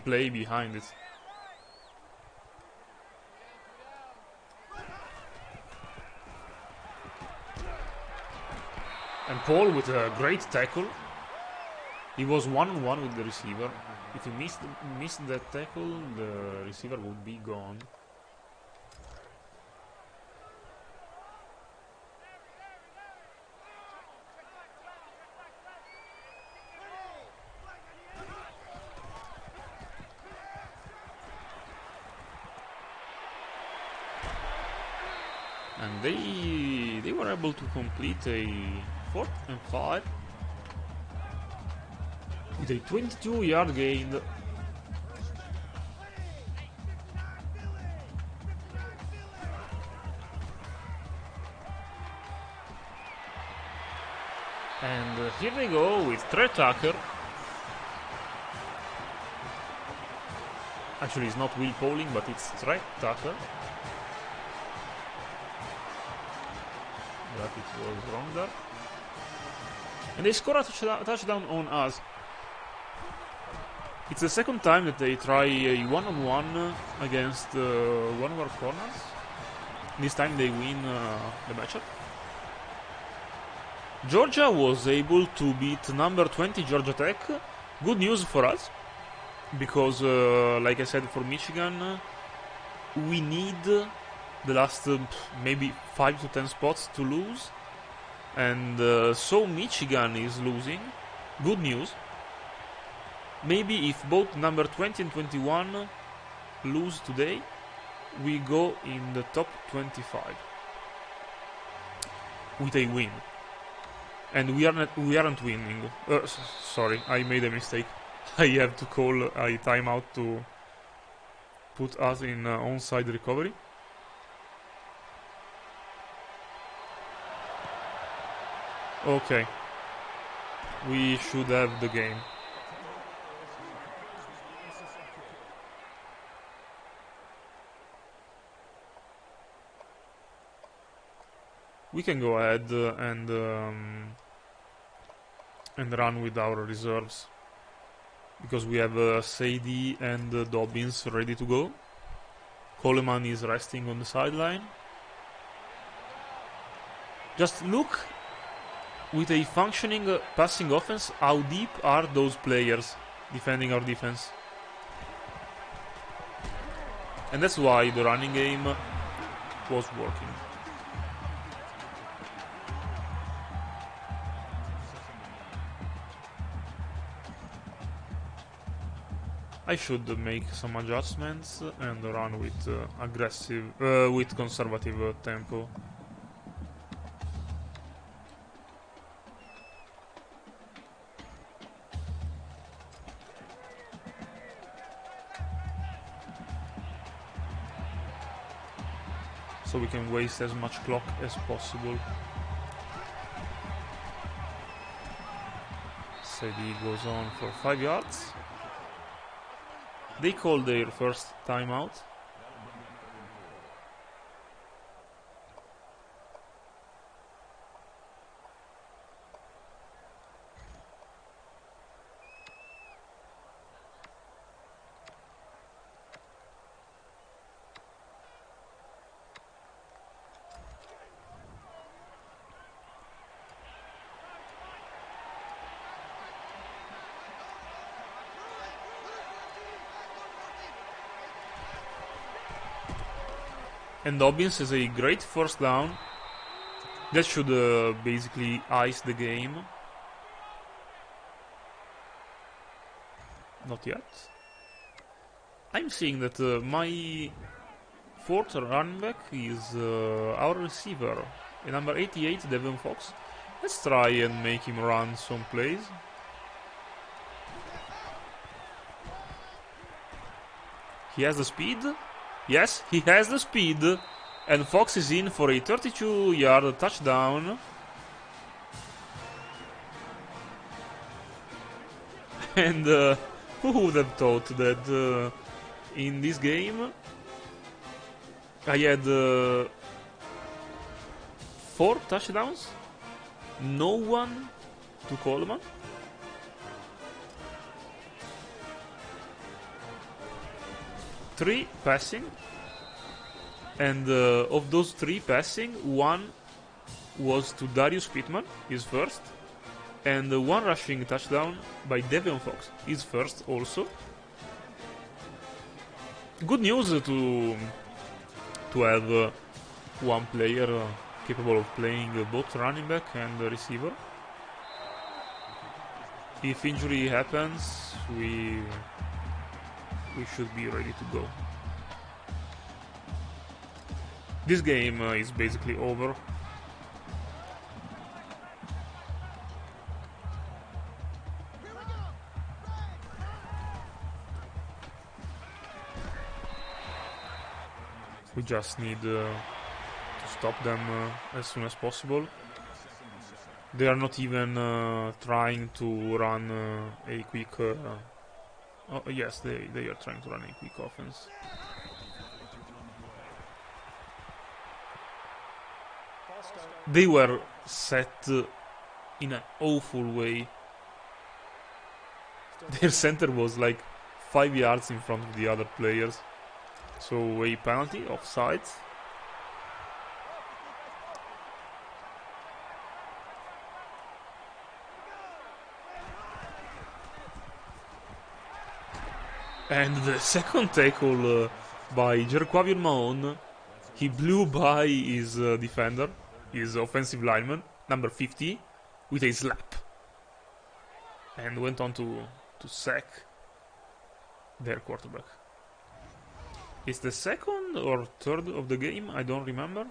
Speaker 1: play behind it. And Paul with a great tackle. He was one-on-one with the receiver. If he missed that tackle, the receiver would be gone. And they were able to complete a 4th and 5. With a 22-yard gain. And here they go with Trey Tucker. Actually, it's not Will Pauling, but it's Trey Tucker. But it was wrong there. And they score a touchdown on us. It's the second time that they try a one-on-one against one of our corners. This time they win the matchup. Georgia was able to beat number 20 Georgia Tech. Good news for us, because like I said, for Michigan, we need the last maybe 5 to 10 spots to lose. And so Michigan is losing. Good news. Maybe if both number 20 and 21 lose today, we go in the top 25 with a win. And we aren't winning. Sorry, I made a mistake. I have to call a timeout to put us in onside recovery. Okay. We should have the game. We can go ahead and run with our reserves, because we have Sadie and Dobbins ready to go. Coleman is resting on the sideline. Just look, with a functioning passing offense, how deep are those players defending our defense. And that's why the running game was working. I should make some adjustments and run with with conservative tempo. So we can waste as much clock as possible. Sadie goes on for 5 yards. They called their first timeout. And Dobbins has a great first down. That should basically ice the game. Not yet. I'm seeing that my fourth running back is our receiver, number 88, Devon Fox. Let's try and make him run some plays. He has the speed. Yes, he has the speed, and Fox is in for a 32-yard touchdown. And who would have thought that in this game I had 4 touchdowns, no one to Coleman. Three passing, and of those 3 passing, 1 was to Darius Pittman, his first, and 1 rushing touchdown by Devon Fox, his first also. Good news to have one player capable of playing both running back and receiver. If injury happens, we should be ready to go. This game is basically over. We just need to stop them as soon as possible. They are not even trying to run a quick... oh, yes, they are trying to run a quick offense. They were set in an awful way. Their center was like 5 yards in front of the other players. So a penalty, offside. And the second tackle by Jerquavion Mahon, he blew by his defender, his offensive lineman, number 50, with a slap. And went on to sack their quarterback. It's the second or third of the game, I don't remember.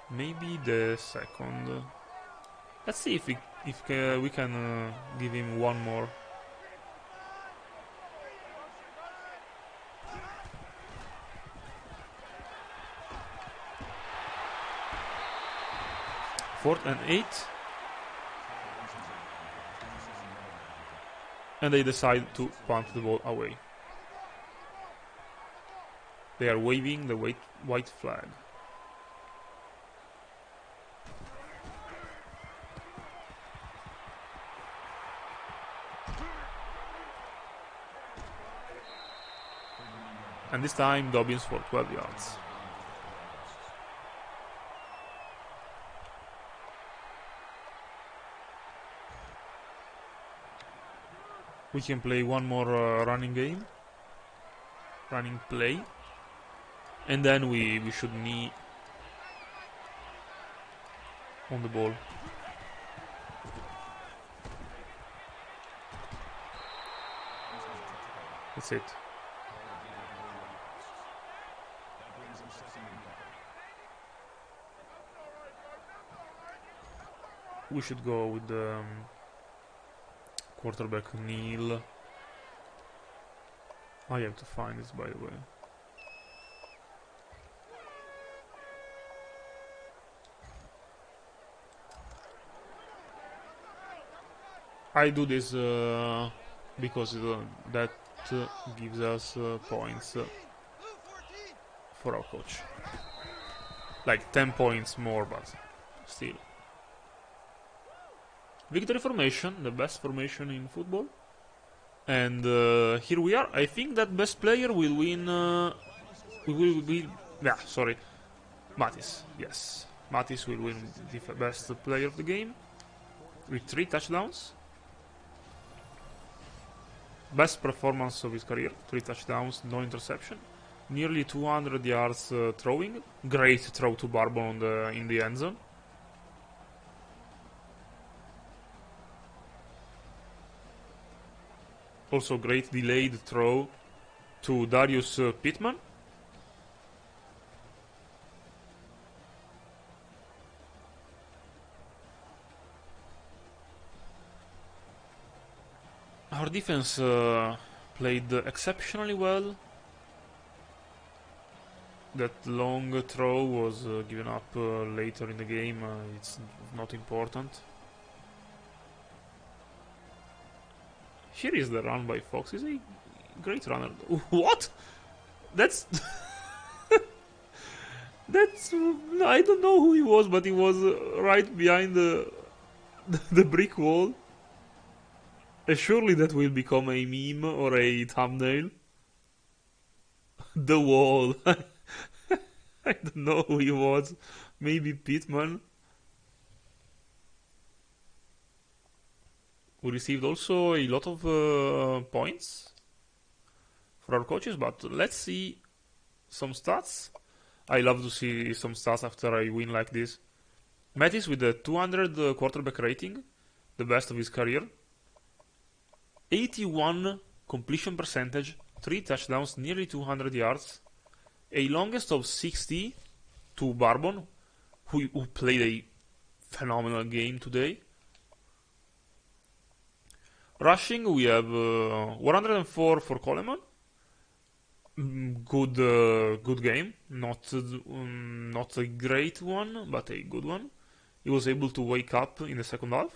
Speaker 1: Maybe the second. Let's see if we can give him one more. Fourth and 8. And they decide to punt the ball away. They are waving the white flag. And this time Dobbins for 12 yards. We can play one more running play, and then we should knee on the ball. That's it. We should go with the quarterback kneel. I have to find this, by the way. I do this because that gives us points for our coach. Like 10 points more, but still. Victory formation, the best formation in football. And here we are. I think that best player will win. Mattis. Yes, Mattis will win the best player of the game with 3 touchdowns. Best performance of his career: 3 touchdowns, no interception, nearly 200 yards throwing. Great throw to Barbon in the end zone. Also great delayed throw to Darius Pittman. Our defense played exceptionally well. That long throw was given up later in the game. It's not important. Here is the run by Fox. He's a great runner. What? That's... That's... I don't know who he was, but he was right behind the brick wall. Surely that will become a meme or a thumbnail. The wall. I don't know who he was. Maybe Pittman. We received also a lot of points for our coaches, but let's see some stats. I love to see some stats after a win like this. Mattis with a 200 quarterback rating, the best of his career. 81 completion percentage, 3 touchdowns, nearly 200 yards. A longest of 60 to Barbon, who played a phenomenal game today. Rushing, we have 104 for Coleman, good game. Not a great one, but a good one. He was able to wake up in the second half.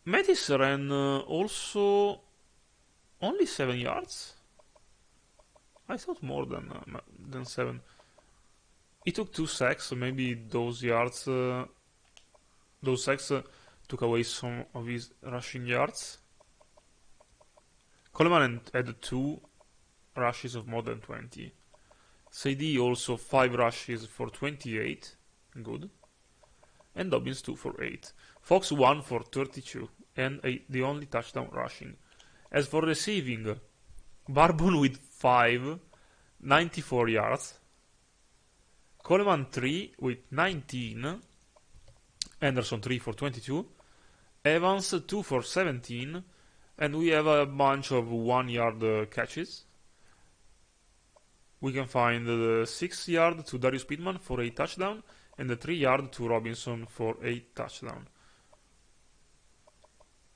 Speaker 1: Mattis ran also only 7 yards. I thought more than 7. He took 2 sacks, so maybe those sacks took away some of his rushing yards. Coleman had 2 rushes of more than 20. Sadie also 5 rushes for 28, good. And Dobbins 2 for 8. Fox 1 for 32, and the only touchdown rushing. As for receiving, Barbon with 5, 94 yards. Coleman 3 with 19. Anderson 3 for 22. Evans 2 for 17. And we have a bunch of 1-yard catches. We can find the 6-yard to Darius Pittman for a touchdown, and the 3-yard to Robinson for a touchdown.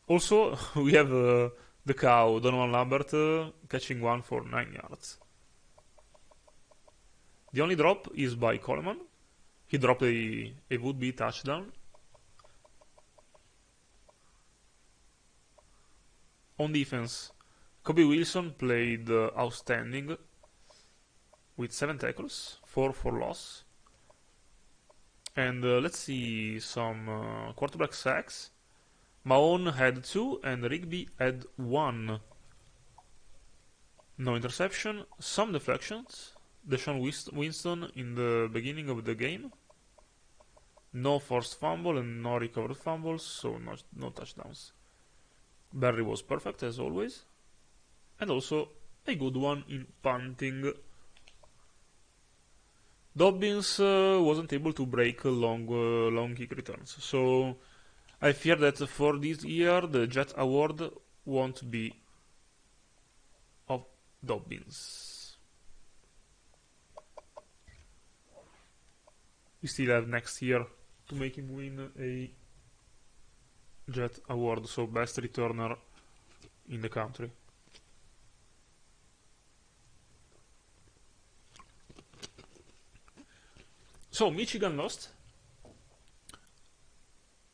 Speaker 1: Also, we have the cow, Donovan Lambert, catching 1 for 9 yards. The only drop is by Coleman. He dropped a would-be touchdown. On defense, Kobe Wilson played outstanding with 7 tackles, 4 for loss. And let's see some quarterback sacks. Mahone had 2 and Rigby had 1. No interception, some deflections. Deshaun Winston in the beginning of the game. No forced fumble and no recovered fumbles, so no touchdowns. Barry was perfect as always. And also a good one in punting. Dobbins wasn't able to break long kick returns, so I fear that for this year the Jet Award won't be of Dobbins. We still have next year to make him win a Jet Award, so best returner in the country. So Michigan lost.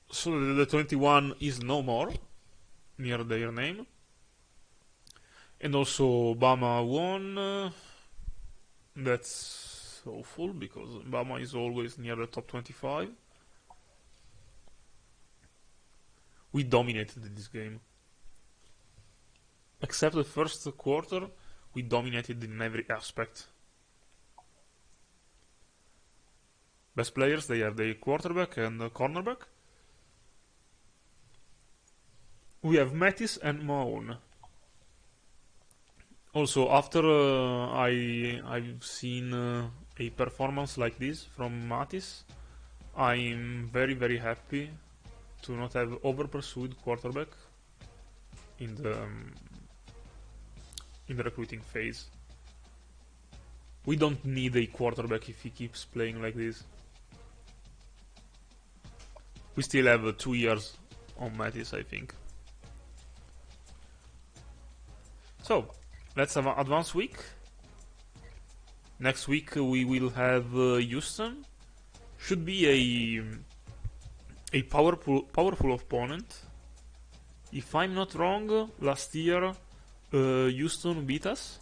Speaker 1: So the 21 is no more near their name. And also Bama won. That's awful because Bama is always near the top 25. We dominated this game. Except the first quarter, we dominated in every aspect. Best players, they are the quarterback and the cornerback. We have Mattis and Mahone. Also, after I've seen a performance like this from Mattis, I'm very happy to not have over-pursued quarterback in the recruiting phase. We don't need a quarterback if he keeps playing like this. We still have 2 years on Mattis, I think. So, let's have an advance week. Next week we will have Houston. Should be a powerful opponent. If I'm not wrong, last year Houston beat us,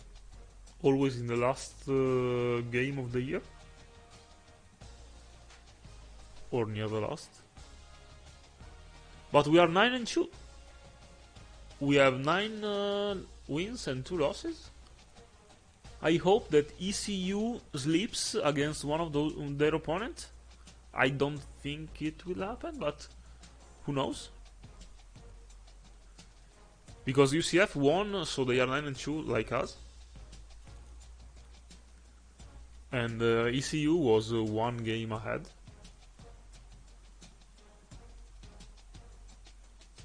Speaker 1: always in the last game of the year, or near the last. But we are 9-2. We have 9 wins and 2 losses. I hope that ECU sleeps against one of their opponents. I don't think it will happen, but who knows? Because UCF won, so they are 9-2 like us. And ECU was 1 game ahead.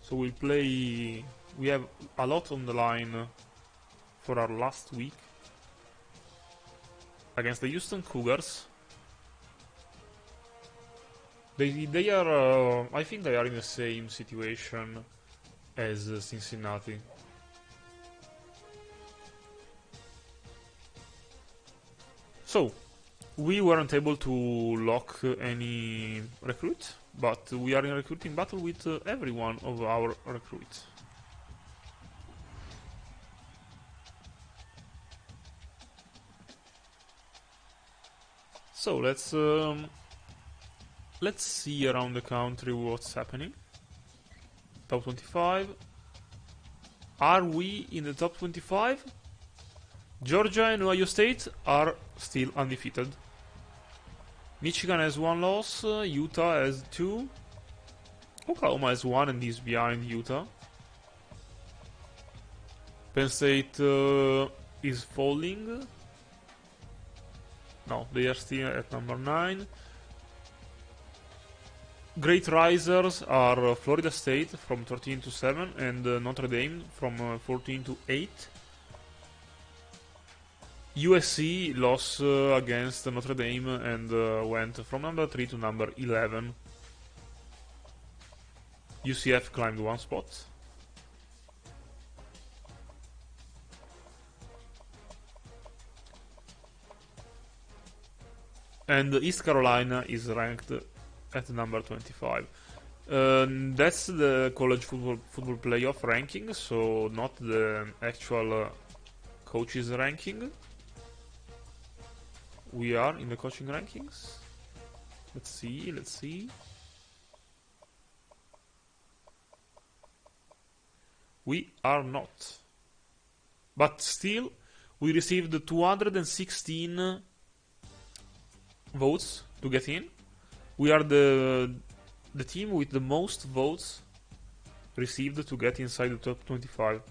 Speaker 1: So we'll play. We have a lot on the line for our last week against the Houston Cougars. They are. I think they are in the same situation as Cincinnati. So, we weren't able to lock any recruit, but we are in recruiting battle with every one of our recruits. So let's see around the country what's happening. Top 25. Are we in the top 25? Georgia and Ohio State are still undefeated. Michigan has 1 loss, Utah has 2. Oklahoma has 1 and is behind Utah. Penn State is falling. No, they are still at number 9. Great risers are Florida State from 13 to 7 and Notre Dame from 14 to 8. USC lost against Notre Dame and went from number 3 to number 11. UCF climbed 1 spot. And East Carolina is ranked at number 25. That's the college football playoff ranking, so not the actual coaches ranking. We are in the coaching rankings. Let's see. We are not. But still, we received 216 votes to get in. We are the team with the most votes received to get inside the top 25.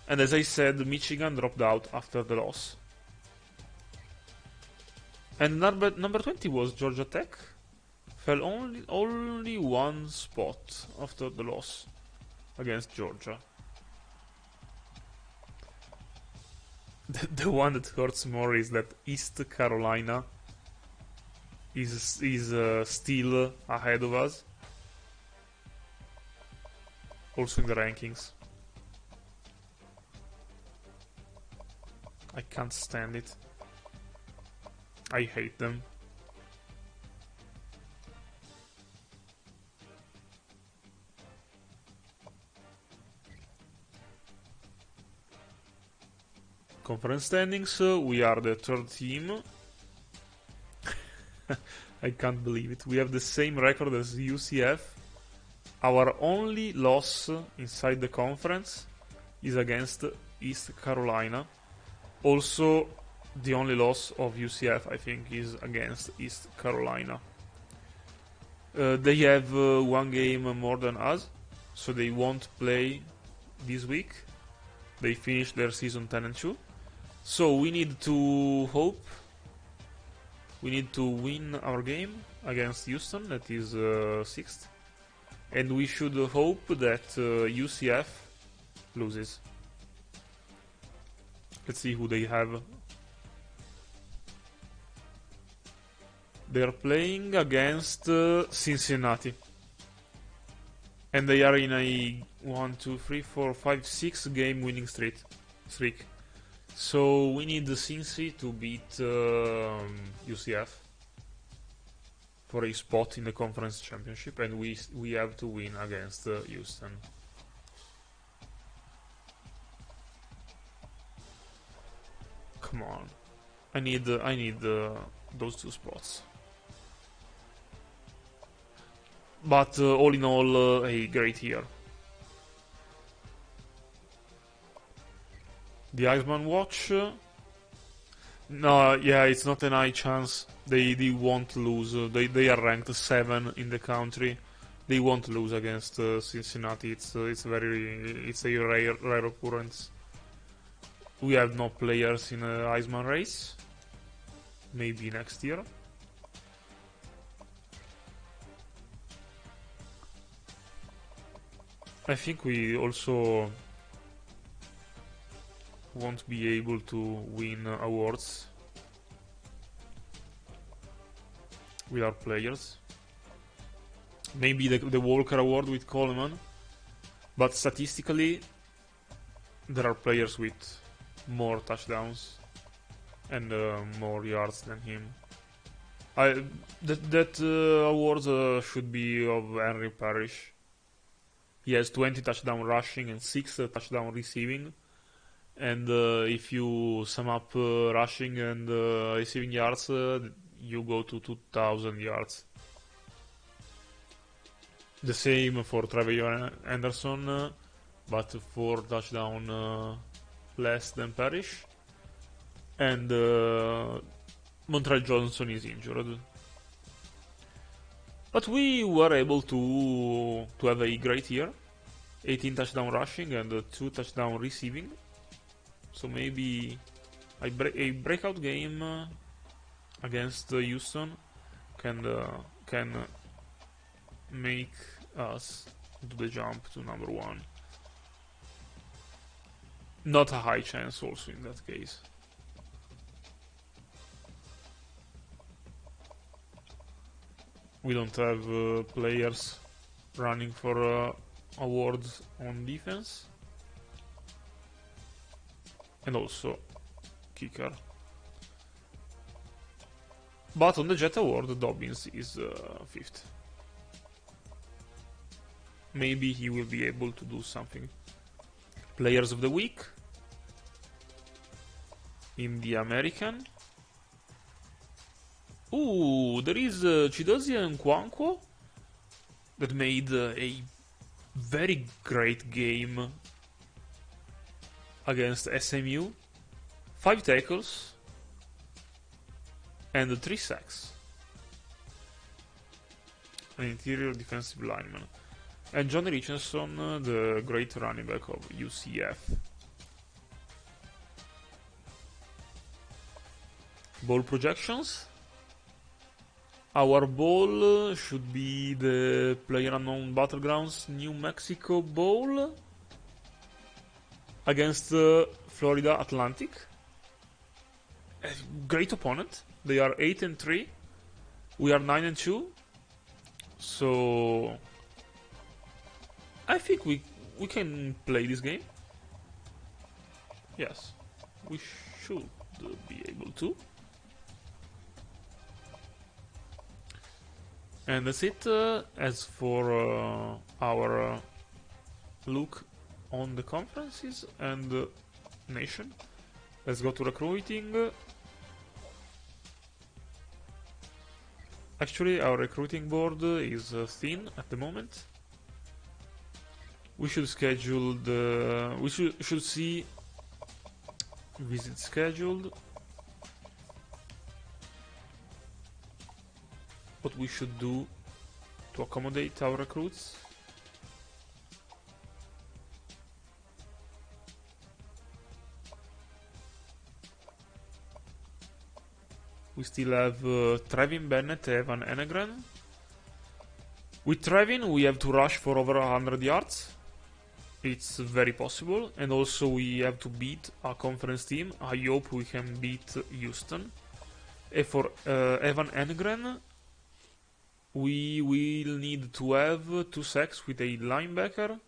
Speaker 1: And as I said, Michigan dropped out after the loss. And number 20 was Georgia Tech. Fell only 1 spot after the loss against Georgia. The one that hurts more is that East Carolina is still ahead of us, also in the rankings. I can't stand it. I hate them. Conference standings, we are the 3rd team. I can't believe it. We have the same record as UCF. Our only loss inside the conference is against East Carolina. Also, the only loss of UCF, I think, is against East Carolina. They have 1 game more than us, so they won't play this week. They finished their season 10-2. So we need to hope. We need to win our game against Houston, that is 6th. And we should hope that UCF loses. Let's see who they have. They are playing against Cincinnati. And they are in a 1, 2, 3, 4, 5, 6 game winning streak. So we need Cincy to beat UCF for a spot in the conference championship, and we have to win against Houston. Come on, I need those 2 spots. But all in all, a great year. The Iceman Watch. No, yeah, it's not an high chance. They won't lose. They are ranked 7 in the country. They won't lose against Cincinnati. It's a rare occurrence. We have no players in the Iceman race. Maybe next year. I think we also won't be able to win awards with our players. Maybe the Walker Award with Coleman, but statistically there are players with more touchdowns. and more yards than him. That award should be of Henry Parrish. He has 20 touchdown rushing and 6 touchdown receiving. And if you sum up rushing and receiving yards, you go to 2,000 yards. The same for Trevor Anderson, but 4 touchdown less than Parrish. And Montrell Johnson is injured. But we were able to have a great year. 18 touchdown rushing and 2 touchdown receiving. So maybe a breakout game against Houston can make us do the jump to number 1. Not a high chance also in that case. We don't have players running for awards on defense. And also kicker. But on the Jet Award, Dobbins is 5th. Maybe he will be able to do something. Players of the Week. In the American. Ooh, there is Chidozie Nwankwo that made a very great game against SMU. 5 tackles and 3 sacks. An interior defensive lineman. And John Richardson, the great running back of UCF. Bowl projections. Our bowl should be the PlayerUnknown Battlegrounds New Mexico Bowl against Florida Atlantic. A great opponent. They are 8-3. We are 9-2. So I think we can play this game. Yes, we should be able to. And that's it. As for our look on the conferences and nation, let's go to recruiting. Actually, our recruiting board is thin at the moment. We should schedule the... We should see visits scheduled. What we should do to accommodate our recruits. We still have Trevin Bennett, Evan Enegren. With Trevin, we have to rush for over 100 yards. It's very possible. And also we have to beat a conference team. I hope we can beat Houston. And for Evan Enegren, we will need to have 2 sacks with a linebacker.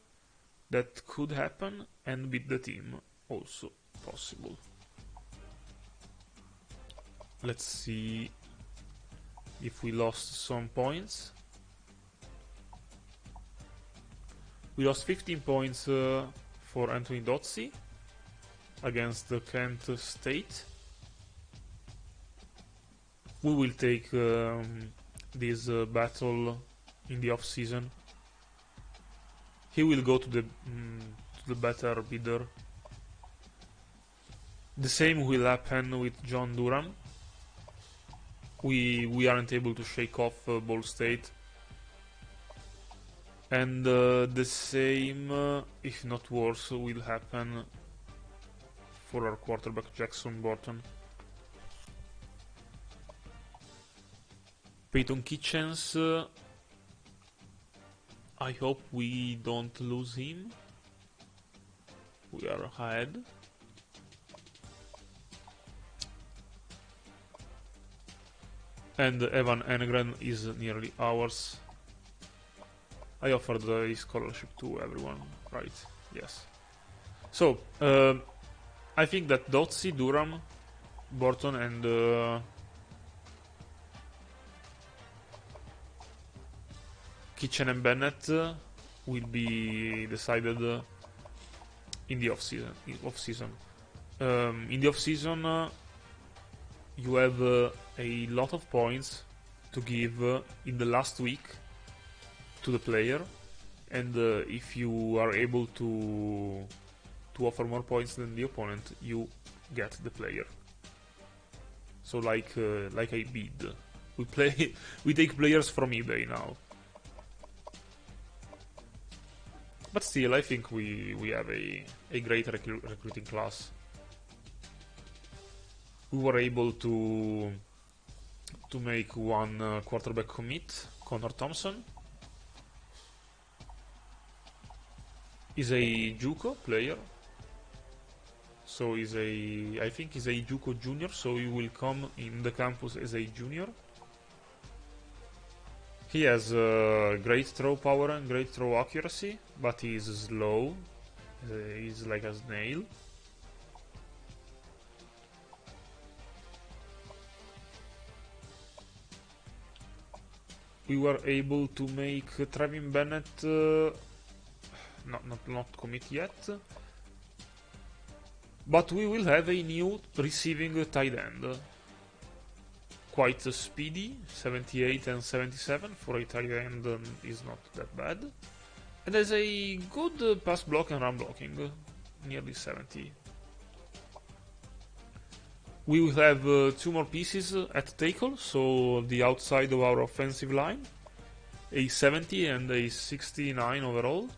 Speaker 1: That could happen. And beat the team. Also possible. Let's see if we lost some points. We lost 15 points for Anthony Dotzy against Kent State. We will take this battle in the off season. He will go to the better bidder. The same will happen with John Durham. We aren't able to shake off Ball State. And the same, if not worse, will happen for our quarterback Jackson Burton. Peyton Kitchens, I hope we don't lose him. We are ahead. And Evan Enegren is nearly ours. I offered a scholarship to everyone, right? Yes. So, I think that Dotzy, Durham, Burton and Kitchen and Bennett will be decided in the off-season. In the off-season, you have a lot of points to give in the last week to the player, and if you are able to offer more points than the opponent, you get the player. So like a bid, we take players from eBay now. But still, I think we have a great recruiting class. We were able to make one quarterback commit. Connor Thompson is a JUCO player, so I think he's a JUCO junior, so he will come in the campus as a junior. He has great throw power and great throw accuracy, but he's slow. He's like a snail. We were able to make Trevin Bennett not commit yet, but we will have a new receiving tight end. Quite speedy, 78 and 77 for a tight end is not that bad. And has a good pass block and run blocking, nearly 70. We will have 2 more pieces at tackle, so the outside of our offensive line, a 70 and a 69 overall.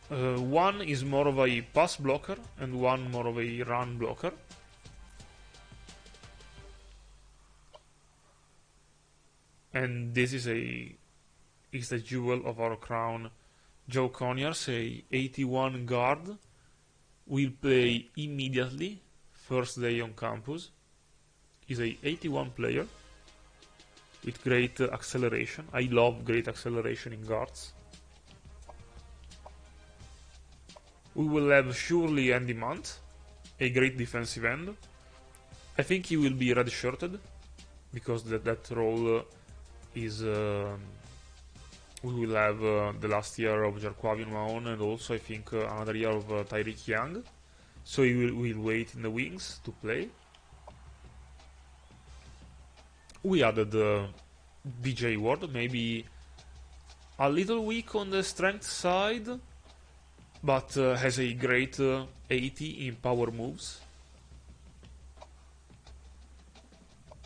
Speaker 1: One is more of a pass blocker and one more of a run blocker. And this is the jewel of our crown. Joe Conyers, a 81 guard, will play immediately, first day on campus. He's a 81 player with great acceleration. I love great acceleration in guards. We will have surely Andy Munt, a great defensive end. I think he will be redshirted because that role is we will have the last year of Jarquavion Mahon and also I think another year of Tyreek Young, so he will wait in the wings to play. We added DJ Ward, maybe a little weak on the strength side, but has a great 80 in power moves.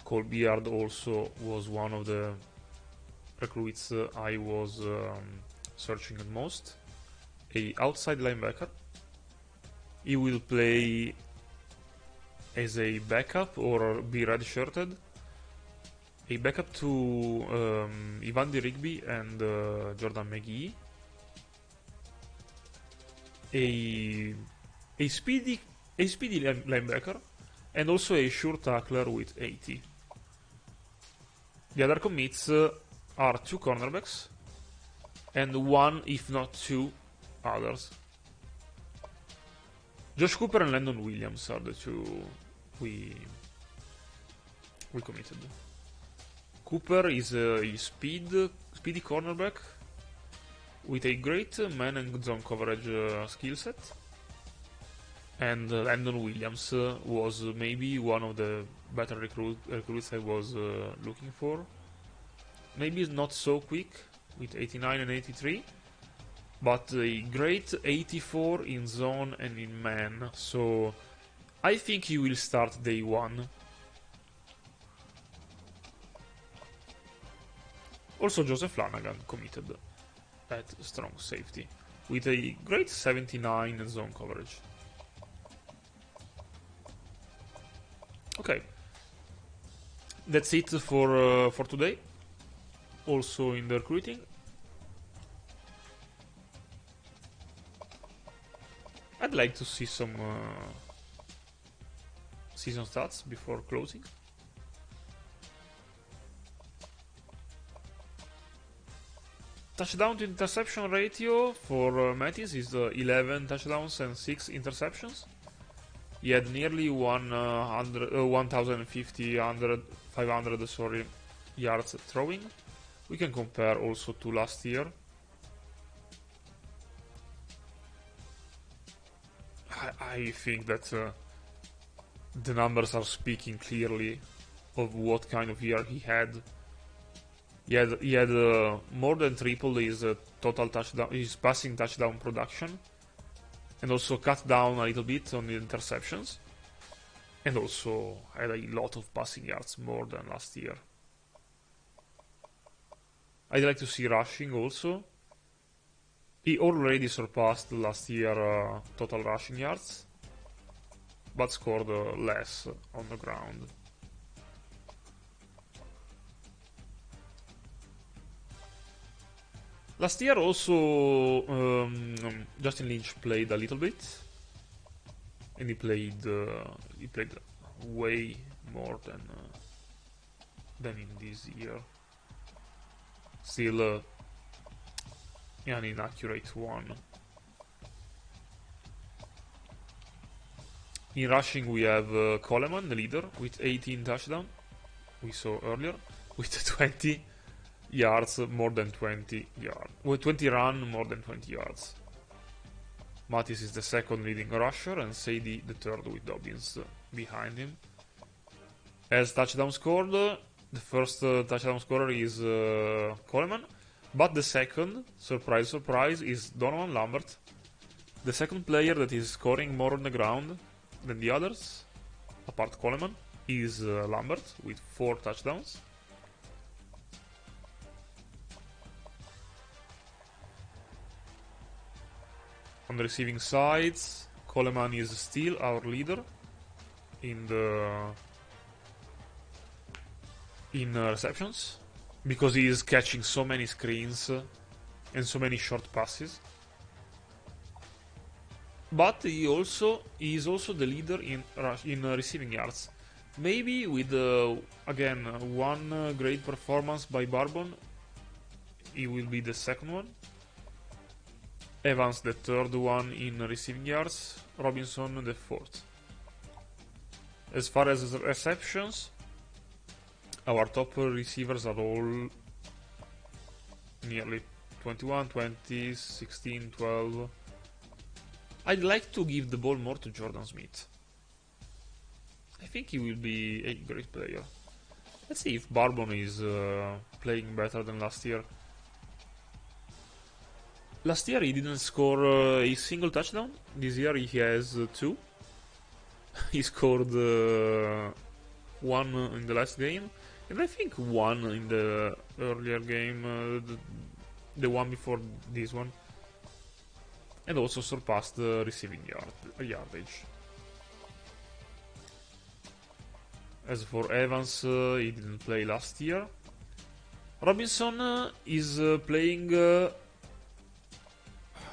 Speaker 1: Cole Beard also was one of the recruits I was searching the most. A outside linebacker. He will play as a backup or be redshirted. A backup to Ivan Rigby and Jordan McGee. A speedy linebacker and also a sure tackler with 80. The other commits are 2 cornerbacks and 1, if not 2, others. Josh Cooper and Landon Williams are the 2 we committed. Cooper is a speedy cornerback with a great man and zone coverage skill set. And Landon Williams was maybe one of the better recruits I was looking for. Maybe not so quick with 89 and 83, but a great 84 in zone and in man. So I think he will start day 1. Also Joseph Flanagan committed at strong safety with a great 79 zone coverage. Okay, that's it for today. Also in the recruiting, I'd like to see some season stats before closing. Touchdown to interception ratio for Mattis is 11 touchdowns and 6 interceptions. He had nearly 1,050, 500, sorry, yards throwing. We can compare also to last year. I think that the numbers are speaking clearly of what kind of year he had. He had more than triple his total touchdown, his passing touchdown production, and also cut down a little bit on the interceptions, and also had a lot of passing yards more than last year. I'd like to see rushing also. He already surpassed last year total rushing yards, but scored less on the ground. Last year also Justin Lynch played a little bit, and he played way more than in this year. Still an inaccurate one. In rushing we have Coleman, the leader, with 18 touchdowns. We saw earlier with 20 yards, more than 20 yards. With 20 run, more than 20 yards. Mattis is the second leading rusher, and Sadie the third with Dobbins behind him. As touchdown scored, the first touchdown scorer is Coleman, but the second, surprise, surprise, is Donovan Lambert. The second player that is scoring more on the ground than the others, apart Coleman, is Lambert with 4 touchdowns. On the receiving sides, Coleman is still our leader in receptions, because he is catching so many screens and so many short passes. But he is also the leader in receiving yards. Maybe with again one great performance by Barbon, he will be the second one. Evans the third one in receiving yards, Robinson the fourth. As far as receptions, our top receivers are all nearly 21, 20, 16, 12. I'd like to give the ball more to Jordan Smith. I think he will be a great player. Let's see if Barbon is playing better than last year. Last year he didn't score a single touchdown. This year he has 2. He scored 1 in the last game, and I think 1 in the earlier game, the one before this one, and also surpassed the receiving yardage. As for Evans, he didn't play last year. Robinson is playing.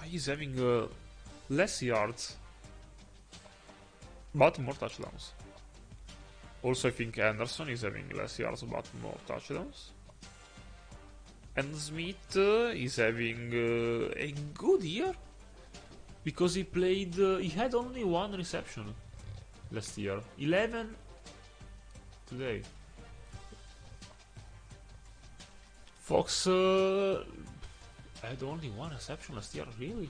Speaker 1: He's having less yards, but more touchdowns. Also, I think Anderson is having less yards, but more touchdowns. And Smith is having a good year, because he played. He had only 1 reception last year. 11 today. Fox had only 1 reception last year. Really?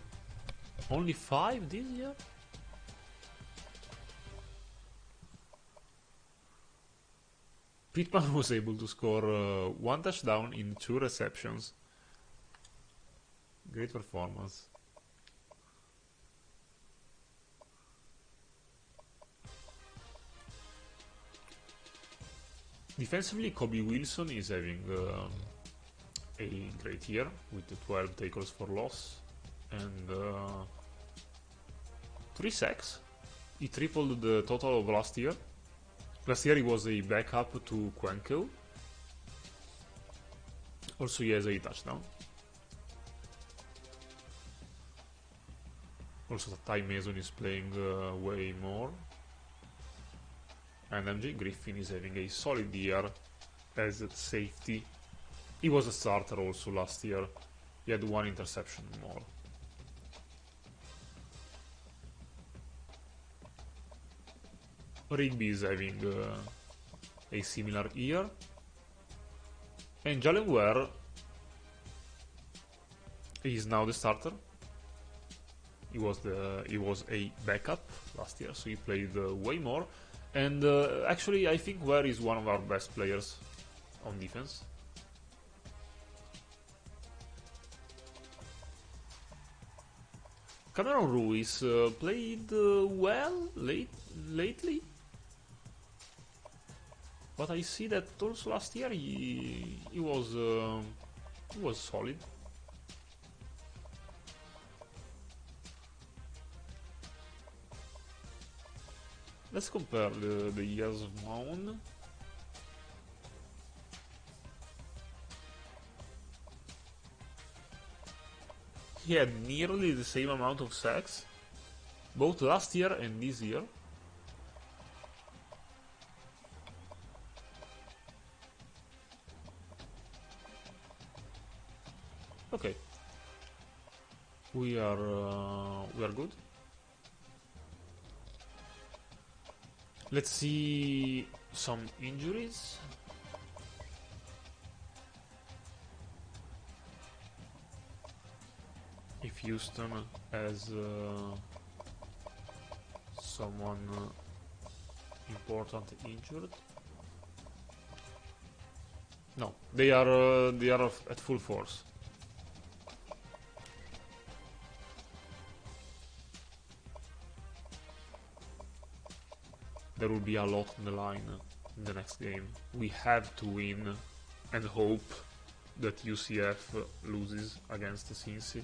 Speaker 1: Only 5 this year? Pittman was able to score 1 touchdown in 2 receptions. Great performance. Defensively, Kobe Wilson is having a great year with 12 tackles for loss and 3 sacks. He tripled the total of last year. Last year he was a backup to Quenko. Also he has a touchdown. Also Ty Mason is playing way more. And MJ Griffin is having a solid year as safety. He was a starter also last year. He had 1 interception more. Rigby is having a similar year, and Jalenware is now the starter. He was a backup last year, so he played way more. And actually, I think Ware is one of our best players on defense. Cameron Ruiz played well lately, but I see that also last year he was solid. Let's compare the years of Maun. He had nearly the same amount of sacks, both last year and this year. Okay, we are good. Let's see some injuries. If Houston has someone important injured. No, they are at full force. There will be a lot on the line in the next game. We have to win and hope that UCF loses against Cincy.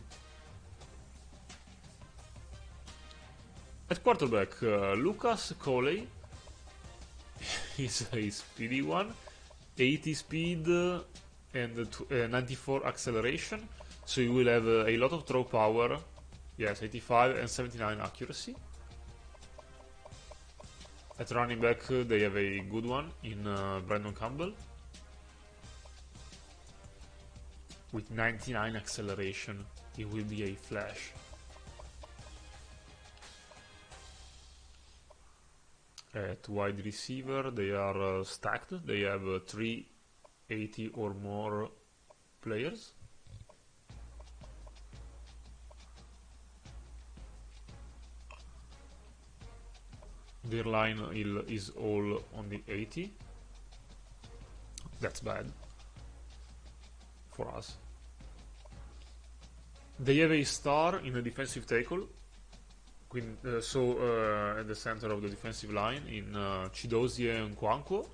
Speaker 1: At quarterback, Lucas Coley is a speedy one, 80 speed and 94 acceleration, so you will have a lot of throw power. Yes, 85 and 79 accuracy. At running back, they have a good one in Brandon Campbell with 99 acceleration. He will be a flash. At wide receiver, they are stacked. They have 380 or more players. Their line is all on the 80. That's bad for us. They have a star in the defensive tackle. At the center of the defensive line in Chidozie Nwankwo.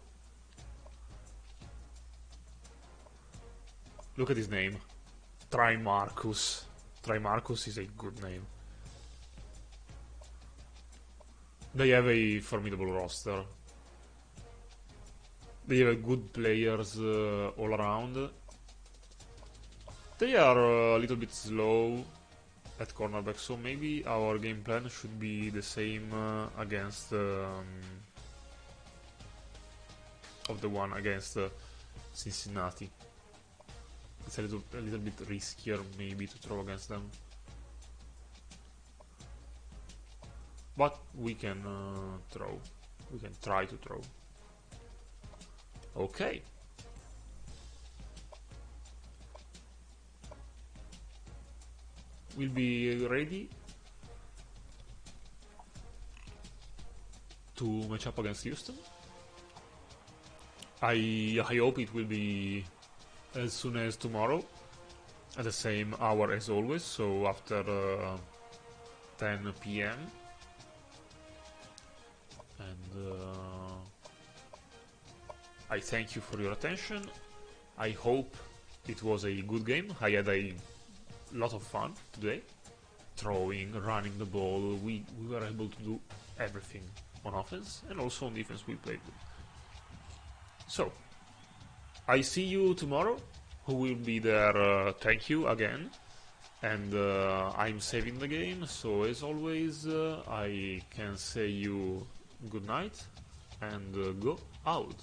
Speaker 1: Look at his name, Trimarcus. Trimarcus is a good name. They have a formidable roster. They have good players all around. They are a little bit slow at cornerback, so maybe our game plan should be the same against of the one against Cincinnati. It's a little bit riskier maybe to throw against them, but we can throw. We can try to throw. Okay. We'll be ready to match up against Houston. I hope it will be as soon as tomorrow at the same hour as always, so after 10 p.m. And I thank you for your attention. I hope it was a good game. I had a lot of fun today, throwing, running the ball. We were able to do everything on offense, and also on defense we played good. So I see you tomorrow. Who will be there? Thank you again. And I'm saving the game, so as always I can say you good night and go out.